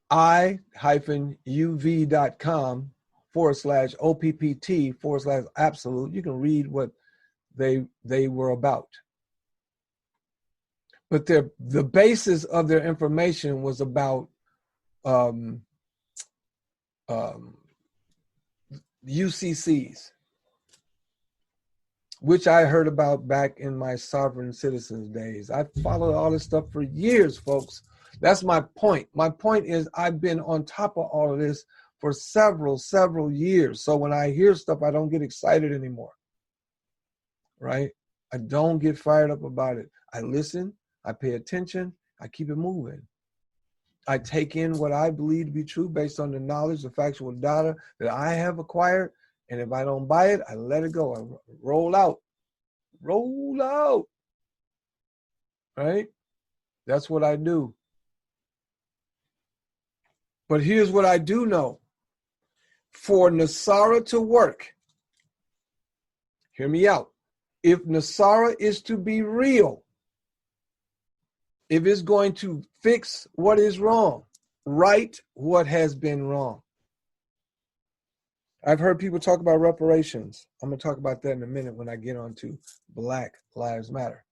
i-uv.com/OPPT/absolute, you can read what they were about. But the basis of their information was about UCCs, which I heard about back in my sovereign citizens days. I followed all this stuff for years, folks. That's my point. My point is I've been on top of all of this for several years. So when I hear stuff, I don't get excited anymore, right? I don't get fired up about it. I listen, I pay attention, I keep it moving. I take in what I believe to be true based on the knowledge, the factual data that I have acquired, And if I don't buy it, I let it go. I roll out. Roll out. Right? That's what I do. But here's what I do know. For Nasara to work, hear me out. If Nasara is to be real, if it's going to fix what is wrong, right what has been wrong. I've heard people talk about reparations. I'm going to talk about that in a minute when I get on to Black Lives Matter.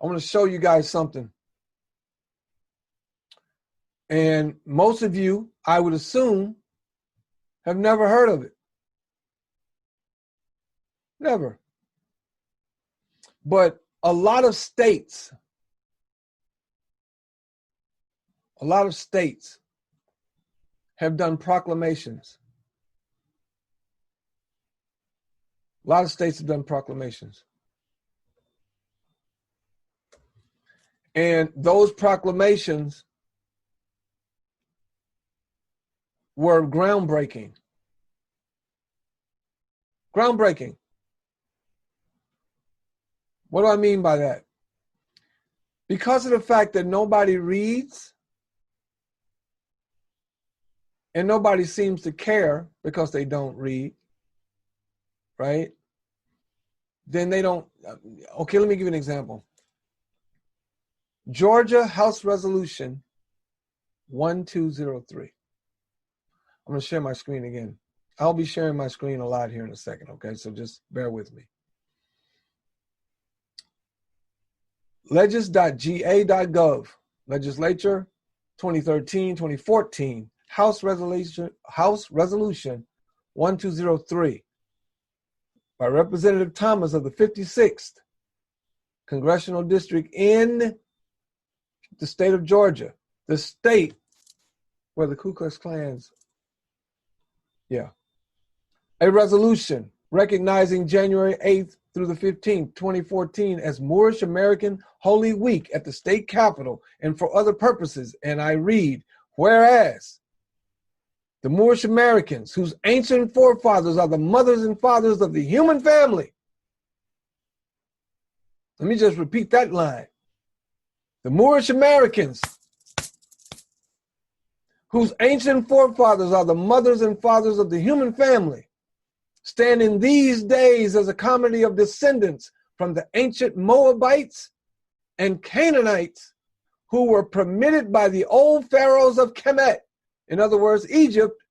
I want to show you guys something. And most of you, I would assume, have never heard of it. Never. But a lot of states have done proclamations. A lot of states have done proclamations. And those proclamations were groundbreaking. Groundbreaking. What do I mean by that? Because of the fact that nobody reads and nobody seems to care because they don't read, right? Then they don't. Okay, let me give you an example. Georgia House Resolution 1203. I'm going to share my screen again. I'll be sharing my screen a lot here in a second, okay? So just bear with me. Legis.ga.gov, Legislature 2013-2014, House Resolution 1203 by Representative Thomas of the 56th Congressional District in the state of Georgia, the state where the Ku Klux Klan's, a resolution recognizing January 8th through the 15th, 2014 as Moorish American Holy Week at the state capitol and for other purposes. And I read, whereas the Moorish Americans, whose ancient forefathers are the mothers and fathers of the human family. Let me just repeat that line. The Moorish Americans, whose ancient forefathers are the mothers and fathers of the human family, stand in these days as a comedy of descendants from the ancient Moabites and Canaanites who were permitted by the old pharaohs of Kemet, in other words, Egypt,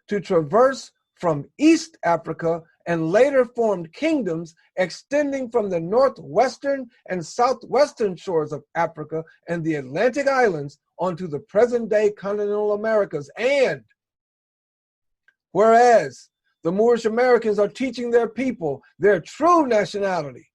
to traverse from East Africa and later formed kingdoms extending from the northwestern and southwestern shores of Africa and the Atlantic Islands onto the present-day continental Americas. And whereas the Moorish Americans are teaching their people their true nationality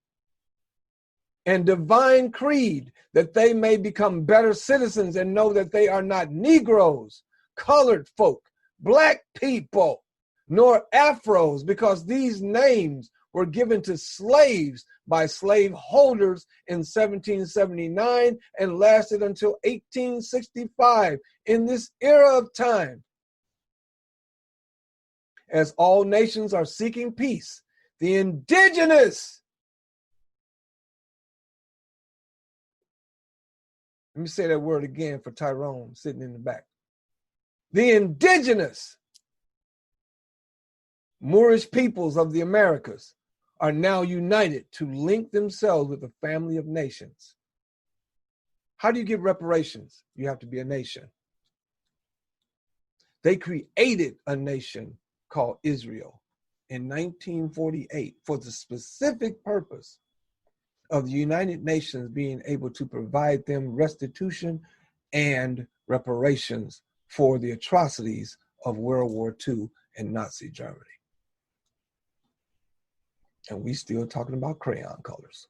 and divine creed, that they may become better citizens and know that they are not Negroes, colored folk, black people, nor Afros, because these names were given to slaves by slave holders in 1779 and lasted until 1865. In this era of time, as all nations are seeking peace, the indigenous, let me say that word again for Tyrone sitting in the back. The indigenous Moorish peoples of the Americas are now united to link themselves with the family of nations. How do you get reparations? You have to be a nation. They created a nation called Israel in 1948 for the specific purpose of the United Nations being able to provide them restitution and reparations for the atrocities of World War II and Nazi Germany. And we still talking about crayon colors.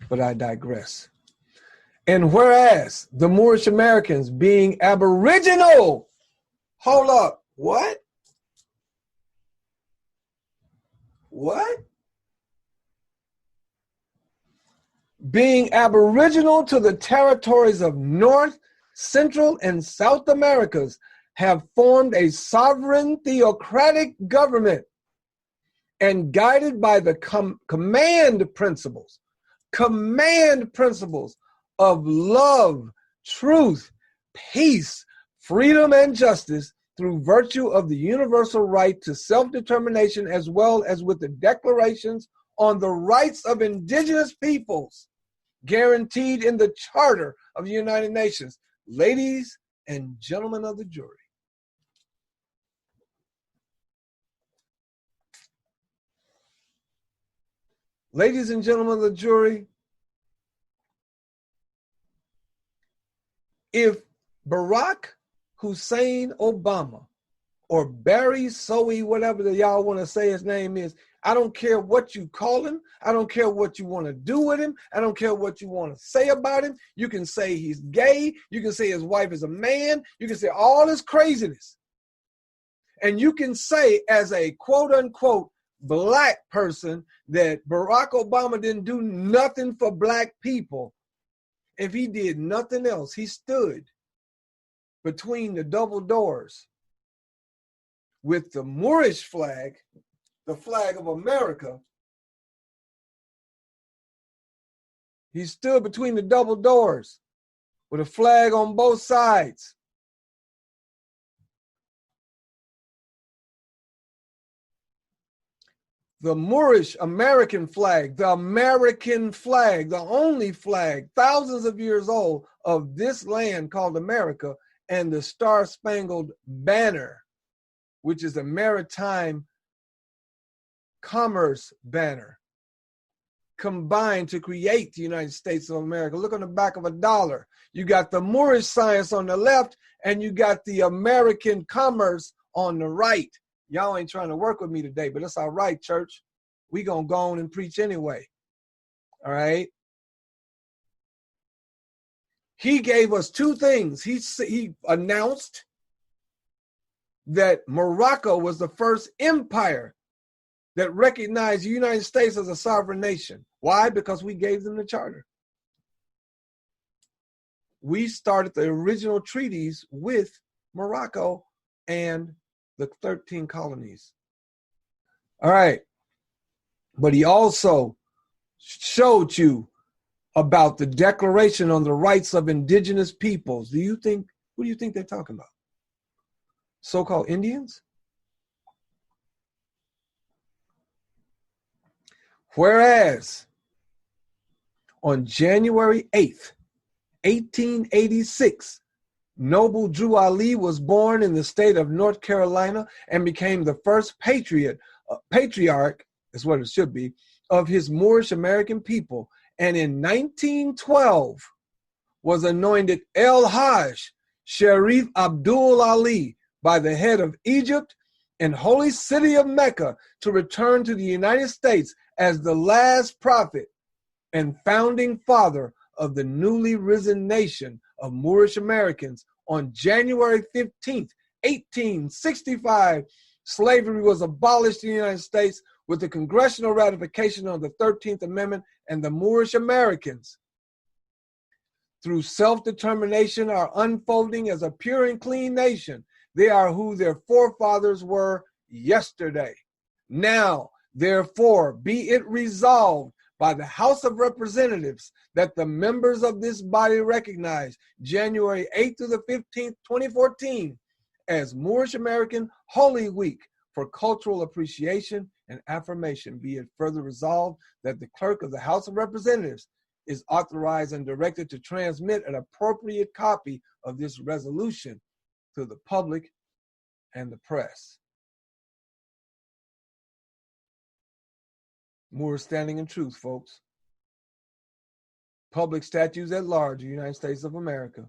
But I digress. And whereas the Moorish Americans being Aboriginal, hold up, what? What? Being Aboriginal to the territories of North, Central and South Americas have formed a sovereign theocratic government and guided by the command principles of love, truth, peace, freedom, and justice through virtue of the universal right to self-determination, as well as with the declarations on the rights of indigenous peoples guaranteed in the Charter of the United Nations. Ladies and gentlemen of the jury, ladies and gentlemen of the jury, if Barack Hussein Obama or Barry Soe, whatever y'all want to say his name is, I don't care what you call him. I don't care what you want to do with him. I don't care what you want to say about him. You can say he's gay. You can say his wife is a man. You can say all this craziness. And you can say as a quote unquote black person that Barack Obama didn't do nothing for black people. If he did nothing else, he stood between the double doors with the Moorish flag, the flag of America. He stood between the double doors with a flag on both sides. The Moorish American flag, the only flag, thousands of years old, of this land called America, and the Star-Spangled Banner, which is a maritime commerce banner, combined to create the United States of America. Look on the back of a dollar. You got the Moorish science on the left, and you got the American commerce on the right. Y'all ain't trying to work with me today, but it's all right, church. We gonna go on and preach anyway. All right. He gave us two things. He announced that Morocco was the first empire that recognized the United States as a sovereign nation. Why? Because we gave them the charter. We started the original treaties with Morocco and the 13 colonies. All right. But he also showed you about the Declaration on the Rights of Indigenous Peoples. Who do you think they're talking about? So-called Indians? Whereas on January 8th, 1886, Noble Drew Ali was born in the state of North Carolina and became the first patriarch, is what it should be, of his Moorish American people. And in 1912 was anointed El Hajj Sharif Abdul Ali by the head of Egypt and holy city of Mecca to return to the United States as the last prophet and founding father of the newly risen nation of Moorish Americans. On January 15th, 1865, slavery was abolished in the United States with the congressional ratification of the 13th Amendment, and the Moorish Americans, through self-determination, are unfolding as a pure and clean nation. They are who their forefathers were yesterday. Now, therefore, be it resolved by the House of Representatives that the members of this body recognize January 8th to the 15th, 2014 as Moorish American Holy Week for cultural appreciation and affirmation. Be it further resolved that the clerk of the House of Representatives is authorized and directed to transmit an appropriate copy of this resolution to the public and the press. Moors standing in truth, folks. Public Statutes at Large of the United States of America.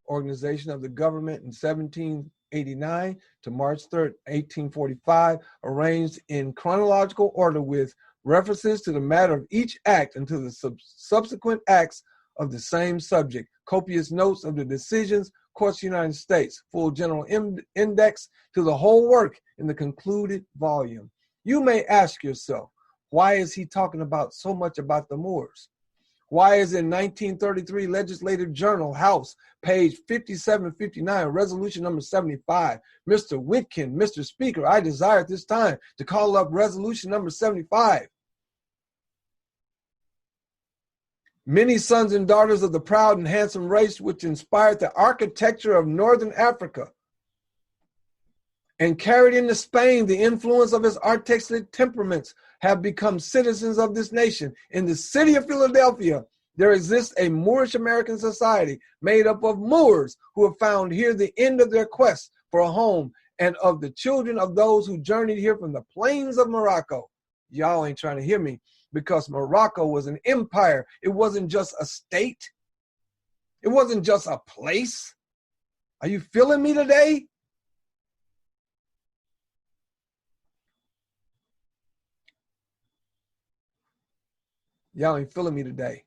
Organization of the government in 1789 to March 3rd, 1845, arranged in chronological order with references to the matter of each act and to the subsequent acts of the same subject. Copious notes of the decisions, courts of the United States. Full general index to the whole work in the concluded volume. You may ask yourself, why is he talking about so much about the Moors? Why is in 1933 Legislative Journal, House, page 5759, resolution number 75, Mr. Whitkin, Mr. Speaker, I desire at this time to call up resolution number 75. Many sons and daughters of the proud and handsome race which inspired the architecture of Northern Africa and carried into Spain the influence of its artistic temperaments have become citizens of this nation. In the city of Philadelphia, there exists a Moorish American society made up of Moors who have found here the end of their quest for a home and of the children of those who journeyed here from the plains of Morocco. Y'all ain't trying to hear me, because Morocco was an empire. It wasn't just a state. It wasn't just a place. Are you feeling me today? Y'all ain't feeling me today.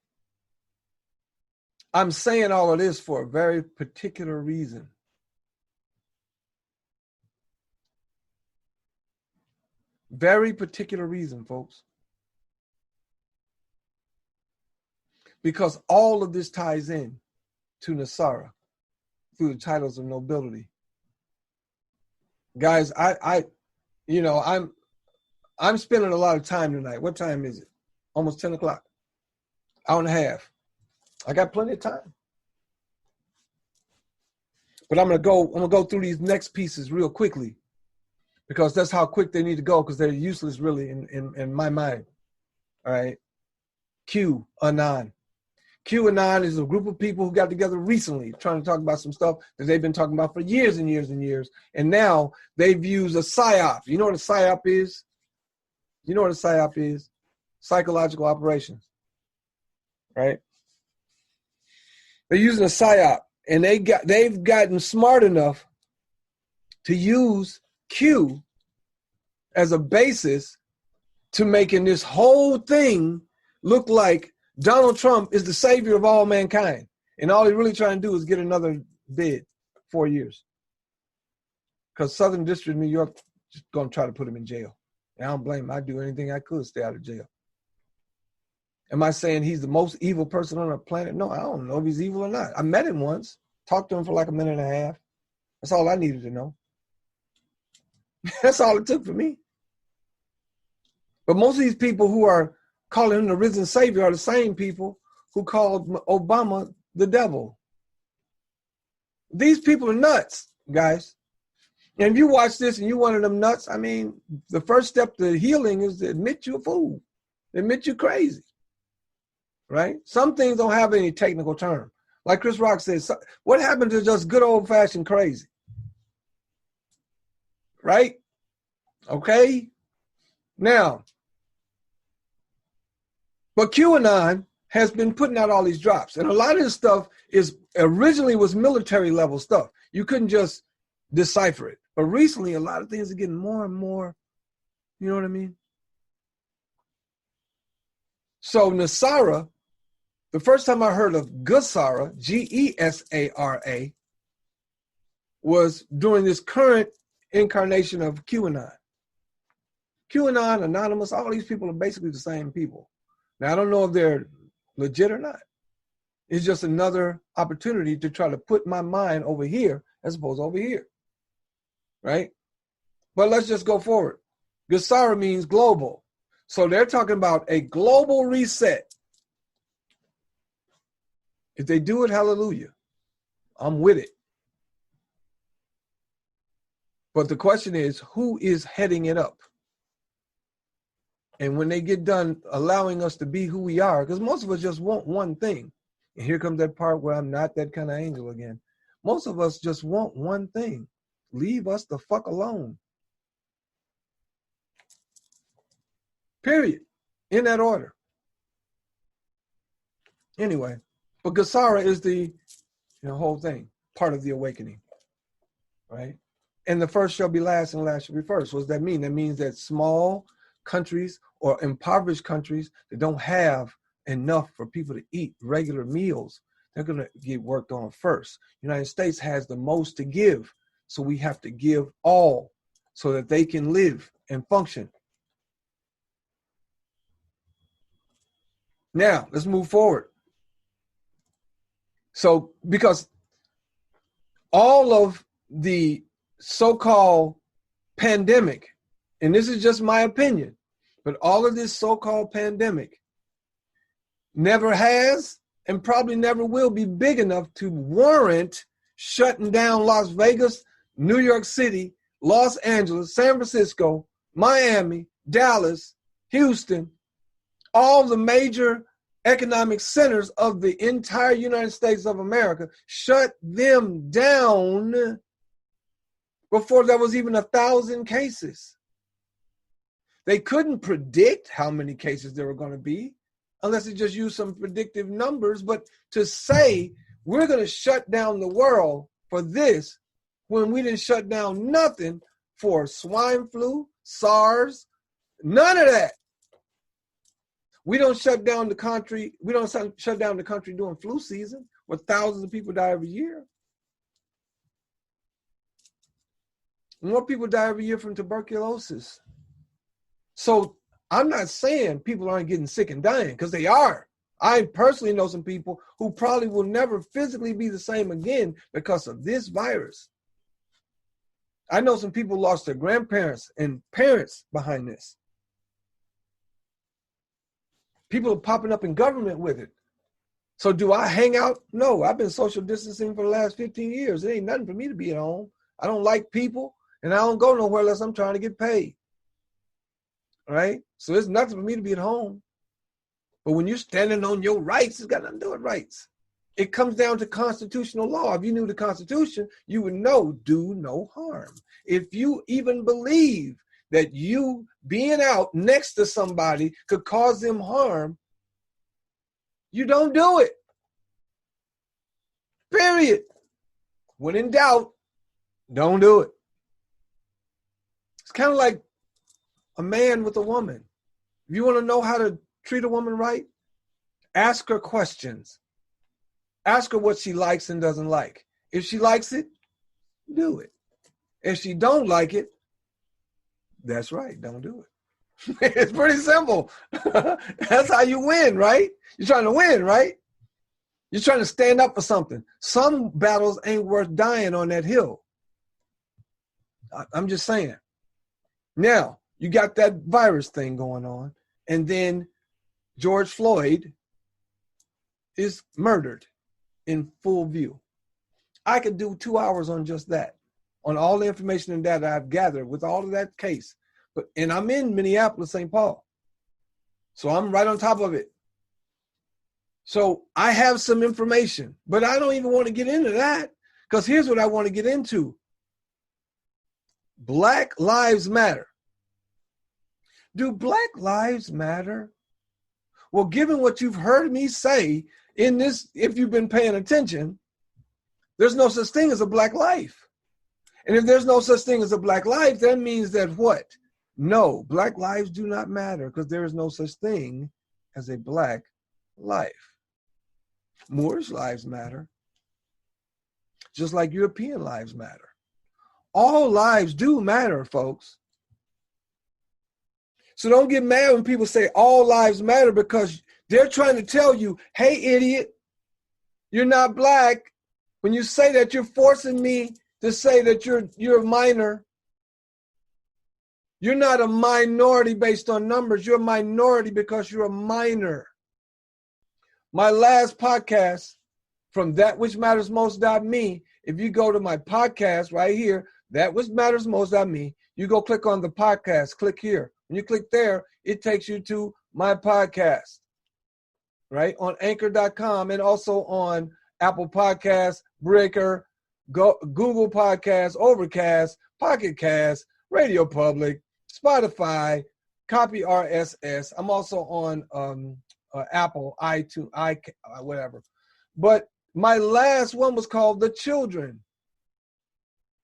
I'm saying all of this for a very particular reason. Very particular reason, folks. Because all of this ties in to Nasara through the titles of nobility. Guys, I'm spending a lot of time tonight. What time is it? Almost 10 o'clock. Hour and a half. I got plenty of time. But I'm gonna go through these next pieces real quickly, because that's how quick they need to go, because they're useless really in my mind. All right. QAnon. QAnon is a group of people who got together recently trying to talk about some stuff that they've been talking about for years and years and years. And now they've used a PSYOP. You know what a PSYOP is? You know what a PSYOP is? Psychological operations. Right? They're using a PSYOP, and they've gotten smart enough to use Q as a basis to making this whole thing look like Donald Trump is the savior of all mankind. And all he's really trying to do is get another bid, 4 years. Because Southern District of New York is going to try to put him in jail. And I don't blame him. I'd do anything I could to stay out of jail. Am I saying he's the most evil person on the planet? No, I don't know if he's evil or not. I met him once, talked to him for like a minute and a half. That's all I needed to know. That's all it took for me. But most of these people who are calling him the risen savior are the same people who called Obama the devil. These people are nuts, guys. And if you watch this and you're one of them nuts, I mean, the first step to healing is to admit you're a fool, admit you're crazy, right? Some things don't have any technical term. Like Chris Rock says, what happened to just good old-fashioned crazy? Right? Okay? Now, but QAnon has been putting out all these drops. And a lot of this stuff originally was military level stuff. You couldn't just decipher it. But recently, a lot of things are getting more and more, you know what I mean? So Nasara, the first time I heard of Gesara, Gesara, was during this current incarnation of QAnon. QAnon, Anonymous, all these people are basically the same people. Now, I don't know if they're legit or not. It's just another opportunity to try to put my mind over here as opposed to over here, right? But let's just go forward. Gesara means global. So they're talking about a global reset. If they do it, hallelujah. I'm with it. But the question is, who is heading it up? And when they get done allowing us to be who we are, because most of us just want one thing. And here comes that part where I'm not that kind of angel again. Most of us just want one thing. Leave us the fuck alone. Period. In that order. Anyway, but Gesara is the whole thing, part of the awakening, right? And the first shall be last and last shall be first. What does that mean? That means that small countries or impoverished countries that don't have enough for people to eat regular meals, they're going to get worked on first. United States has the most to give, so we have to give all so that they can live and function. Now, let's move forward. So, because all of the so-called pandemic, and this is just my opinion, but all of this so-called pandemic never has and probably never will be big enough to warrant shutting down Las Vegas, New York City, Los Angeles, San Francisco, Miami, Dallas, Houston, all the major economic centers of the entire United States of America, shut them down before there was even 1,000 cases. They couldn't predict how many cases there were going to be unless they just used some predictive numbers. But to say we're going to shut down the world for this when we didn't shut down nothing for swine flu, SARS, none of that. We don't shut down the country. We don't shut down the country during flu season where thousands of people die every year. More people die every year from tuberculosis. So I'm not saying people aren't getting sick and dying, because they are. I personally know some people who probably will never physically be the same again because of this virus. I know some people lost their grandparents and parents behind this. People are popping up in government with it. So do I hang out? No, I've been social distancing for the last 15 years. It ain't nothing for me to be at home. I don't like people, and I don't go nowhere unless I'm trying to get paid. All right? So it's nothing for me to be at home. But when you're standing on your rights, it's got nothing to do with rights. It comes down to constitutional law. If you knew the Constitution, you would know do no harm. If you even believe that you being out next to somebody could cause them harm, you don't do it. Period. When in doubt, don't do it. It's kind of like a man with a woman. If you want to know how to treat a woman right, ask her questions. Ask her what she likes and doesn't like. If she likes it, do it. If she don't like it, that's right, don't do it. It's pretty simple. That's how you win, right? You're trying to win, right? You're trying to stand up for something. Some battles ain't worth dying on that hill. I'm just saying. Now, you got that virus thing going on, and then George Floyd is murdered in full view. I could do 2 hours on just that, on all the information and data I've gathered with all of that case. And I'm in Minneapolis, St. Paul. So I'm right on top of it. So I have some information, but I don't even want to get into that, because here's what I want to get into. Black Lives Matter. Do Black Lives matter? Well, given what you've heard me say in this, if you've been paying attention, there's no such thing as a black life. And if there's no such thing as a black life, that means that what? No, black lives do not matter, because there is no such thing as a black life. Moorish lives matter, just like European lives matter. All lives do matter, folks. So don't get mad when people say all lives matter, because they're trying to tell you, hey, idiot, you're not black. When you say that, you're forcing me to say that you're a minor. You're not a minority based on numbers. You're a minority because you're a minor. My last podcast from thatwhichmattersmost.me, if you go to my podcast right here, thatwhichmattersmost.me, you go click on the podcast, click here. When you click there, it takes you to my podcast, right? On anchor.com and also on Apple Podcasts, Breaker, Google Podcasts, Overcast, Pocket Cast, Radio Public, Spotify, Copy RSS. I'm also on Apple, iTunes, whatever. But my last one was called The Children.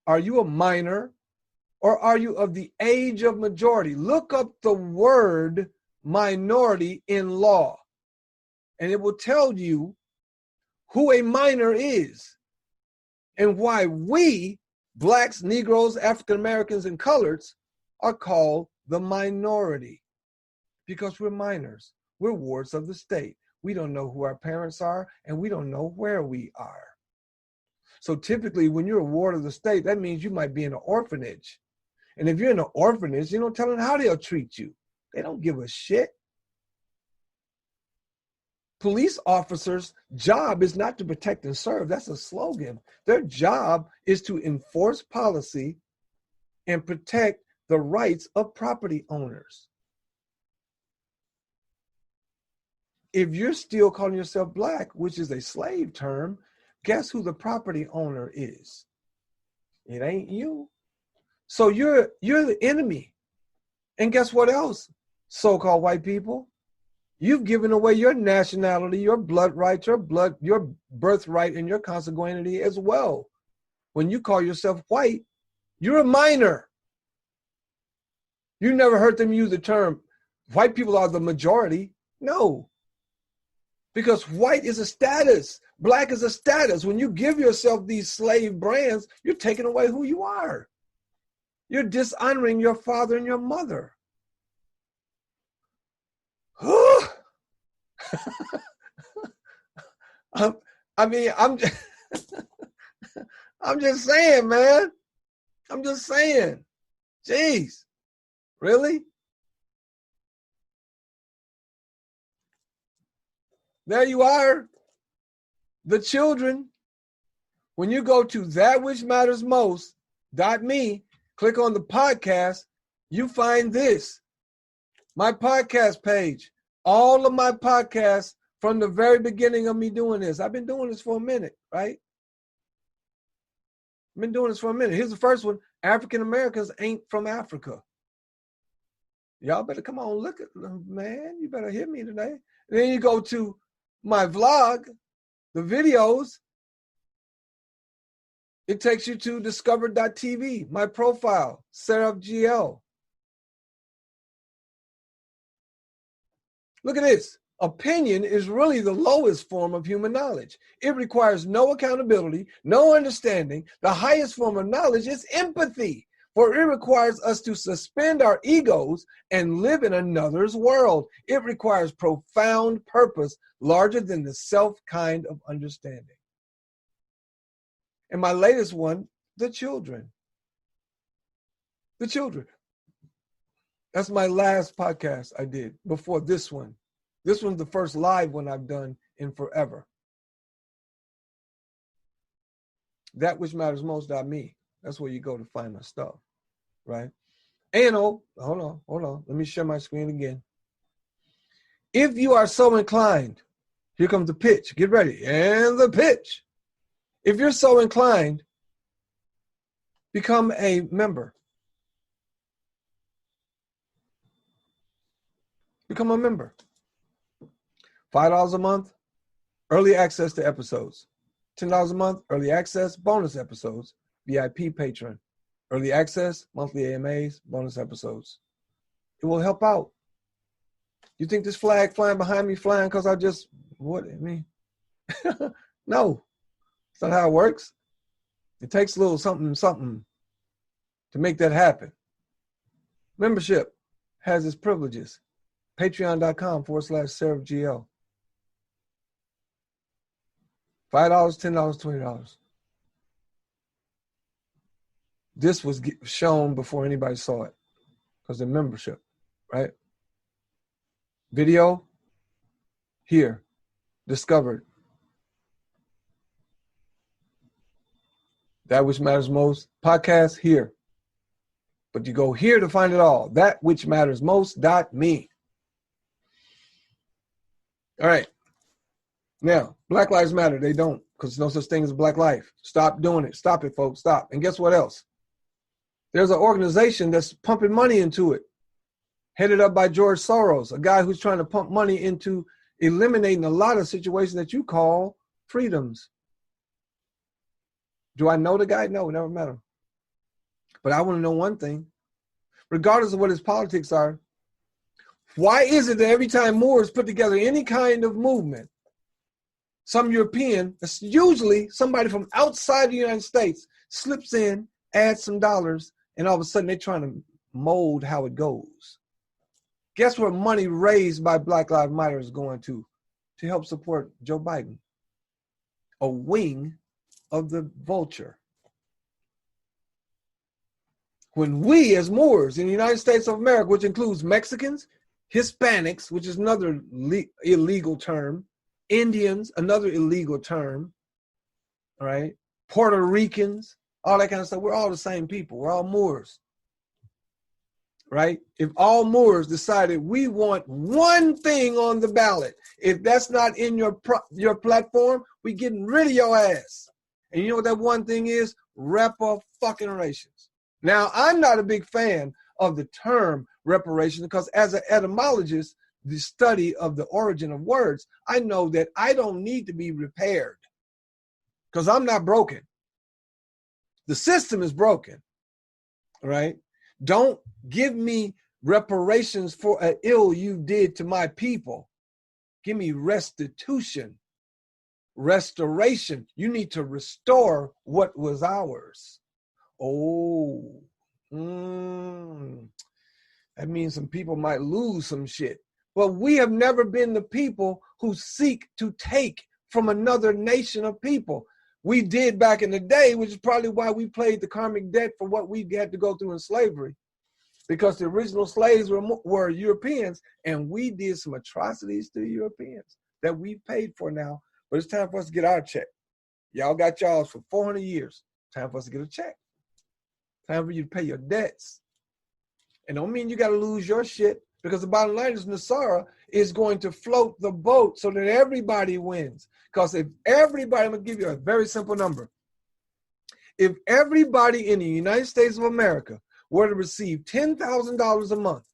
Are you a minor, or are you of the age of majority? Look up the word minority in law, and it will tell you who a minor is and why we, blacks, Negroes, African Americans, and coloreds, are called the minority, because we're minors. We're wards of the state. We don't know who our parents are, and we don't know where we are. So typically, when you're a ward of the state, that means you might be in an orphanage. And if you're in an orphanage, you don't tell them how they'll treat you. They don't give a shit. Police officers' job is not to protect and serve. That's a slogan. Their job is to enforce policy and protect the rights of property owners. If you're still calling yourself black, which is a slave term, guess who the property owner is? It ain't you. So you're the enemy. And guess what else, so-called white people? You've given away your nationality, your blood rights, your birthright, and your consanguinity as well. When you call yourself white, you're a minor. You never heard them use the term, white people are the majority. No. Because white is a status. Black is a status. When you give yourself these slave brands, you're taking away who you are. You're dishonoring your father and your mother. I'm just saying, man. I'm just saying. Jeez. Really? There you are. The children. When you go to thatwhichmattersmost.me, click on the podcast, you find this. My podcast page. All of my podcasts from the very beginning of me doing this. I've been doing this for a minute, right? I've been doing this for a minute. Here's the first one. African Americans ain't from Africa. Y'all better come on, look at them, man. You better hear me today. And then you go to my vlog, the videos. It takes you to discover.tv, my profile, Seraph GL. Look at this. Opinion is really the lowest form of human knowledge. It requires no accountability, no understanding. The highest form of knowledge is empathy, for it requires us to suspend our egos and live in another's world. It requires profound purpose, larger than the self kind of understanding. And my latest one, the children. The children. That's my last podcast I did before this one. This one's the first live one I've done in forever. Thatwhichmattersmost.me. That's where you go to find my stuff, right? And hold on. Let me share my screen again. If you are so inclined, here comes the pitch. Get ready. And the pitch. If you're so inclined, become a member. Become a member. $5 a month, early access to episodes. $10 a month, early access, bonus episodes, VIP patron. Early access, monthly AMAs, bonus episodes. It will help out. You think this flag flying behind me flying because I just, what, I mean? No, it's not how it works. It takes a little something to make that happen. Membership has its privileges. Patreon.com/SeraphGL. $5, $10, $20. This was shown before anybody saw it because of membership, right? Video, here, discovered. That Which Matters Most, podcast, here. But you go here to find it all. Thatwhichmattersmost.me. All right. Now, Black Lives Matter. They don't, because there's no such thing as a black life. Stop doing it. Stop it, folks. Stop. And guess what else? There's an organization that's pumping money into it, headed up by George Soros, a guy who's trying to pump money into eliminating a lot of situations that you call freedoms. Do I know the guy? No, never met him. But I want to know one thing. Regardless of what his politics are, why is it that every time Moors put together any kind of movement, some European, it's usually somebody from outside the United States, slips in, adds some dollars, and all of a sudden they're trying to mold how it goes? Guess where money raised by Black Lives Matter is going to? to help support Joe Biden. A wing of the vulture. When we as Moors in the United States of America, which includes Mexicans, Hispanics, which is another illegal term, Indians, another illegal term, all right, Puerto Ricans, all that kind of stuff, we're all the same people. We're all Moors, right? If all Moors decided we want one thing on the ballot, if that's not in your platform, we getting rid of your ass. And you know what that one thing is? Reparations. Now, I'm not a big fan of the term reparation because as an etymologist, the study of the origin of words, I know that I don't need to be repaired because I'm not broken. The system is broken, right? Don't give me reparations for an ill you did to my people. Give me restitution, restoration. You need to restore what was ours. Oh, that means some people might lose some shit. Well, we have never been the people who seek to take from another nation of people. We did back in the day, which is probably why we paid the karmic debt for what we had to go through in slavery. Because the original slaves were Europeans, and we did some atrocities to the Europeans that we paid for now. But it's time for us to get our check. Y'all got y'all's for 400 years. Time for us to get a check. Time for you to pay your debts. And don't mean you got to lose your shit, because the bottom line is Nasara is going to float the boat so that everybody wins. Because if everybody, I'm going to give you a very simple number. If everybody in the United States of America were to receive $10,000 a month,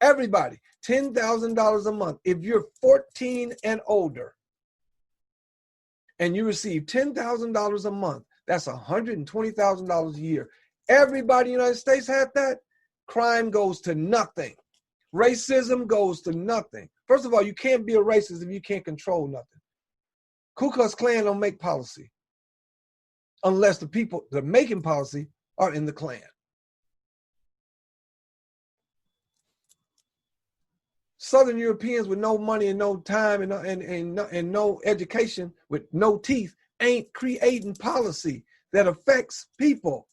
everybody, $10,000 a month, if you're 14 and older, and you receive $10,000 a month, that's $120,000 a year. Everybody in the United States had that. Crime goes to nothing. Racism goes to nothing. First of all, you can't be a racist if you can't control nothing. Ku Klux Klan don't make policy unless the people that are making policy are in the Klan. Southern Europeans with no money and no time and no education, with no teeth, ain't creating policy that affects people.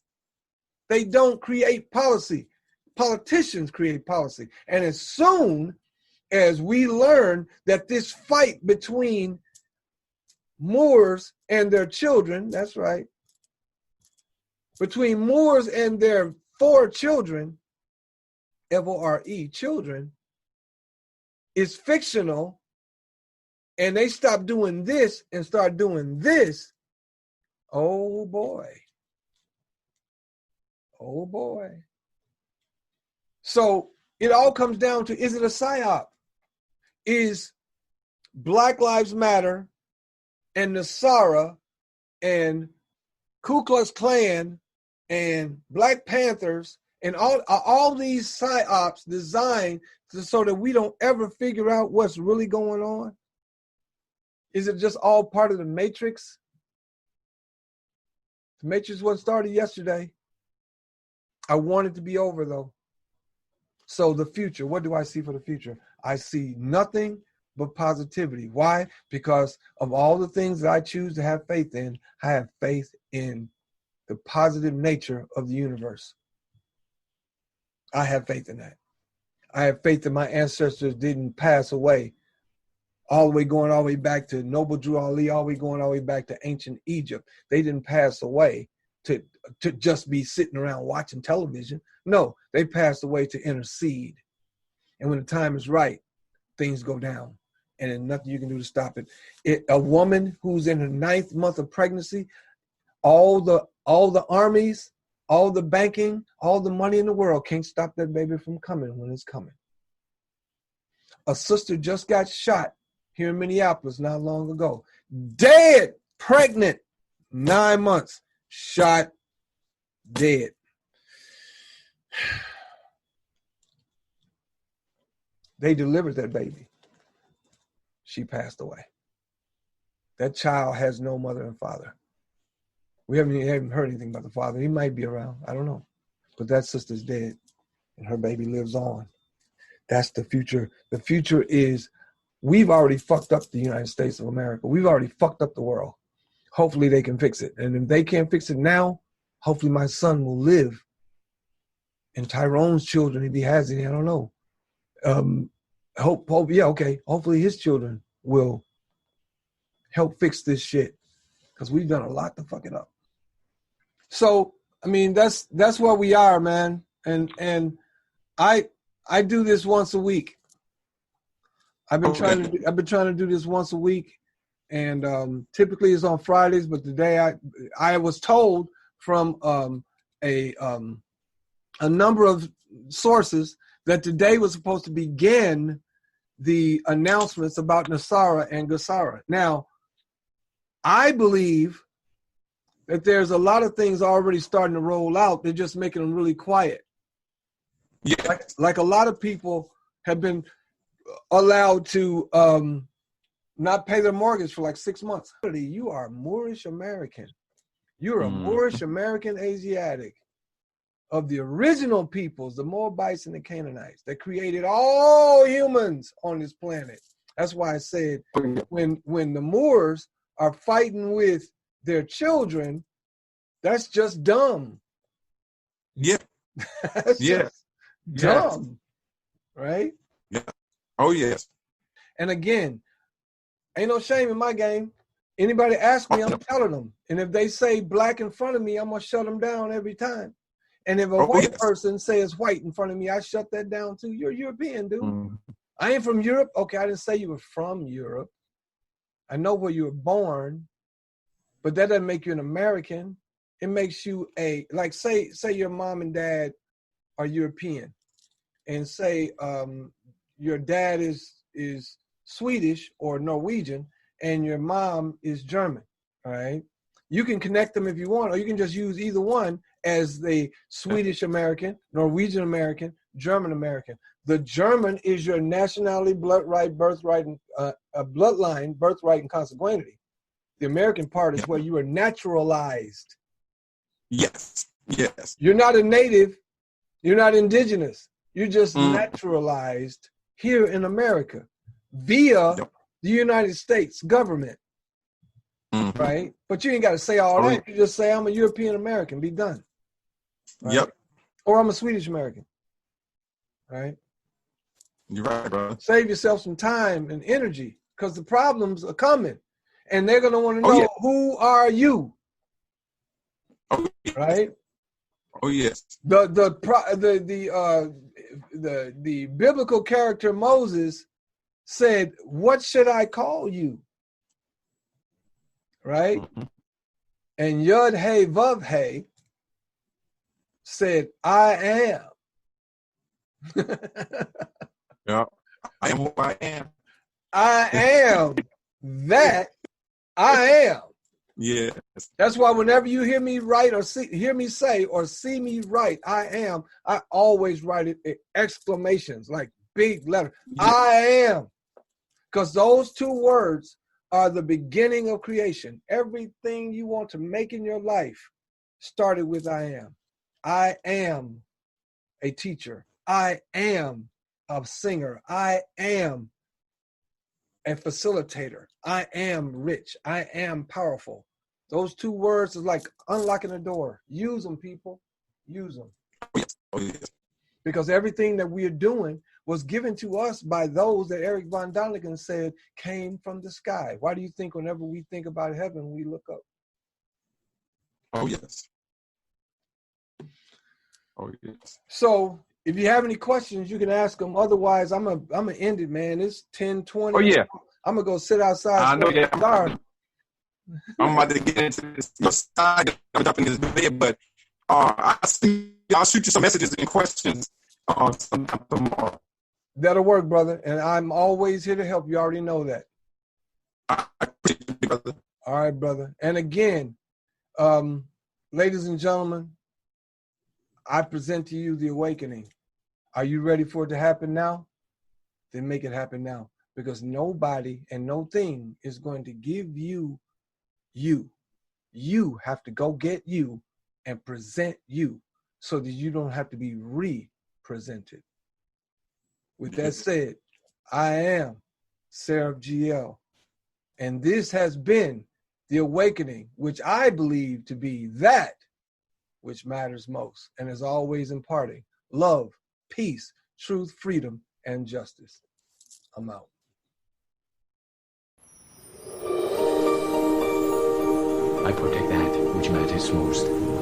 They don't create policy. Politicians create policy. And as soon as we learn that this fight between Moors and their children, that's right, between Moors and their 4 children, F-O-R-E, children, is fictional, and they stop doing this and start doing this, oh boy. Oh boy. So it all comes down to, is it a psyop? Is Black Lives Matter and Nasara and Ku Klux Klan and Black Panthers and all these psyops designed so that we don't ever figure out what's really going on? Is it just all part of the Matrix? The Matrix wasn't started yesterday. I want it to be over, though. So the future, what do I see for the future? I see nothing but positivity. Why? Because of all the things that I choose to have faith in, I have faith in the positive nature of the universe. I have faith in that. I have faith that my ancestors didn't pass away, going all the way back to Noble Drew Ali, going all the way back to ancient Egypt. They didn't pass away to just be sitting around watching television. No, they passed away to intercede. And when the time is right, things go down, and there's nothing you can do to stop it. A woman who's in her 9th month of pregnancy, all the armies, all the banking, all the money in the world can't stop that baby from coming when it's coming. A sister just got shot here in Minneapolis not long ago. Dead, pregnant, 9 months, shot, dead. They delivered that baby. She passed away. That child has no mother and father. We haven't heard anything about the father. He might be around. I don't know. But that sister's dead, and her baby lives on. That's the future. The future is we've already fucked up the United States of America. We've already fucked up the world. Hopefully they can fix it. And if they can't fix it now, hopefully my son will live. And Tyrone's children, if he has any, I don't know. Hopefully his children will help fix this shit. Because we've done a lot to fuck it up. So, I mean, that's where we are, man. And I do this once a week. I've been trying to do this once a week, and typically it's on Fridays. But today I was told from a number of sources that today was supposed to begin the announcements about Nasara and Gassara. Now, I believe that there's a lot of things already starting to roll out. They're just making them really quiet. Yeah. Like a lot of people have been allowed to not pay their mortgage for like 6 months. You are Moorish American. You're a Moorish American Asiatic of the original peoples, the Moabites and the Canaanites that created all humans on this planet. That's why I said when the Moors are fighting with their children, that's just dumb. Yeah. That's just dumb. Right? Yeah. Oh, yes. And again, ain't no shame in my game. Anybody ask me, I'm telling them. And if they say black in front of me, I'm going to shut them down every time. And if a white person says white in front of me, I shut that down too. You're European, dude. I ain't from Europe. Okay, I didn't say you were from Europe. I know where you were born, but that doesn't make you an American. It makes you say your mom and dad are European, and say your dad is Swedish or Norwegian, and your mom is German. All right, you can connect them if you want, or you can just use either one as the Swedish American, Norwegian American, German American. The German is your nationality, bloodline, birthright, and consanguinity. The American part is where you are naturalized. Yes. Yes. You're not a native. You're not indigenous. You're just naturalized here in America via the United States government. Right? But you ain't got to say all that. You just say, I'm a European American. Be done. Right? Yep. Or I'm a Swedish American. Right? You're right, brother. Save yourself some time and energy, because the problems are coming. And they're going to want to know, who are you? Oh, yes. Right? Oh, yes. The biblical character Moses said, what should I call you? Right? And Yud Hey Vav Hey said, I am. Yeah. I am who I am. I am that I am. Yes. That's why whenever you hear me write or hear me say or see me write, I am, I always write it in exclamations, like big letter. Yeah. I am. Because those two words are the beginning of creation. Everything you want to make in your life started with I am. I am a teacher. I am a singer. I am a facilitator. I am rich. I am powerful. Those two words is like unlocking a door. Use them, people. Use them. Oh, yes. Because everything that we are doing was given to us by those that Eric von Däniken said came from the sky. Why do you think whenever we think about heaven, we look up? Oh, yes. Oh, yes. So if you have any questions, you can ask them. Otherwise, I'm gonna end it, man. It's 10:20. Oh, yeah. I'm going to go sit outside. I know, yeah. I'm about to get into this your side, up in this bed, but I'll shoot you some messages and questions sometime tomorrow. That'll work, brother. And I'm always here to help. You already know that. I appreciate you, brother. All right, brother. And again, ladies and gentlemen, I present to you the awakening. Are you ready for it to happen now? Then make it happen now. Because nobody and no thing is going to give you. You have to go get you and present you so that you don't have to be represented. With that said, I am Seraph GL. And this has been the awakening, which I believe to be that which matters most, and is always imparting love, peace, truth, freedom, and justice. I'm out. I protect that which matters most.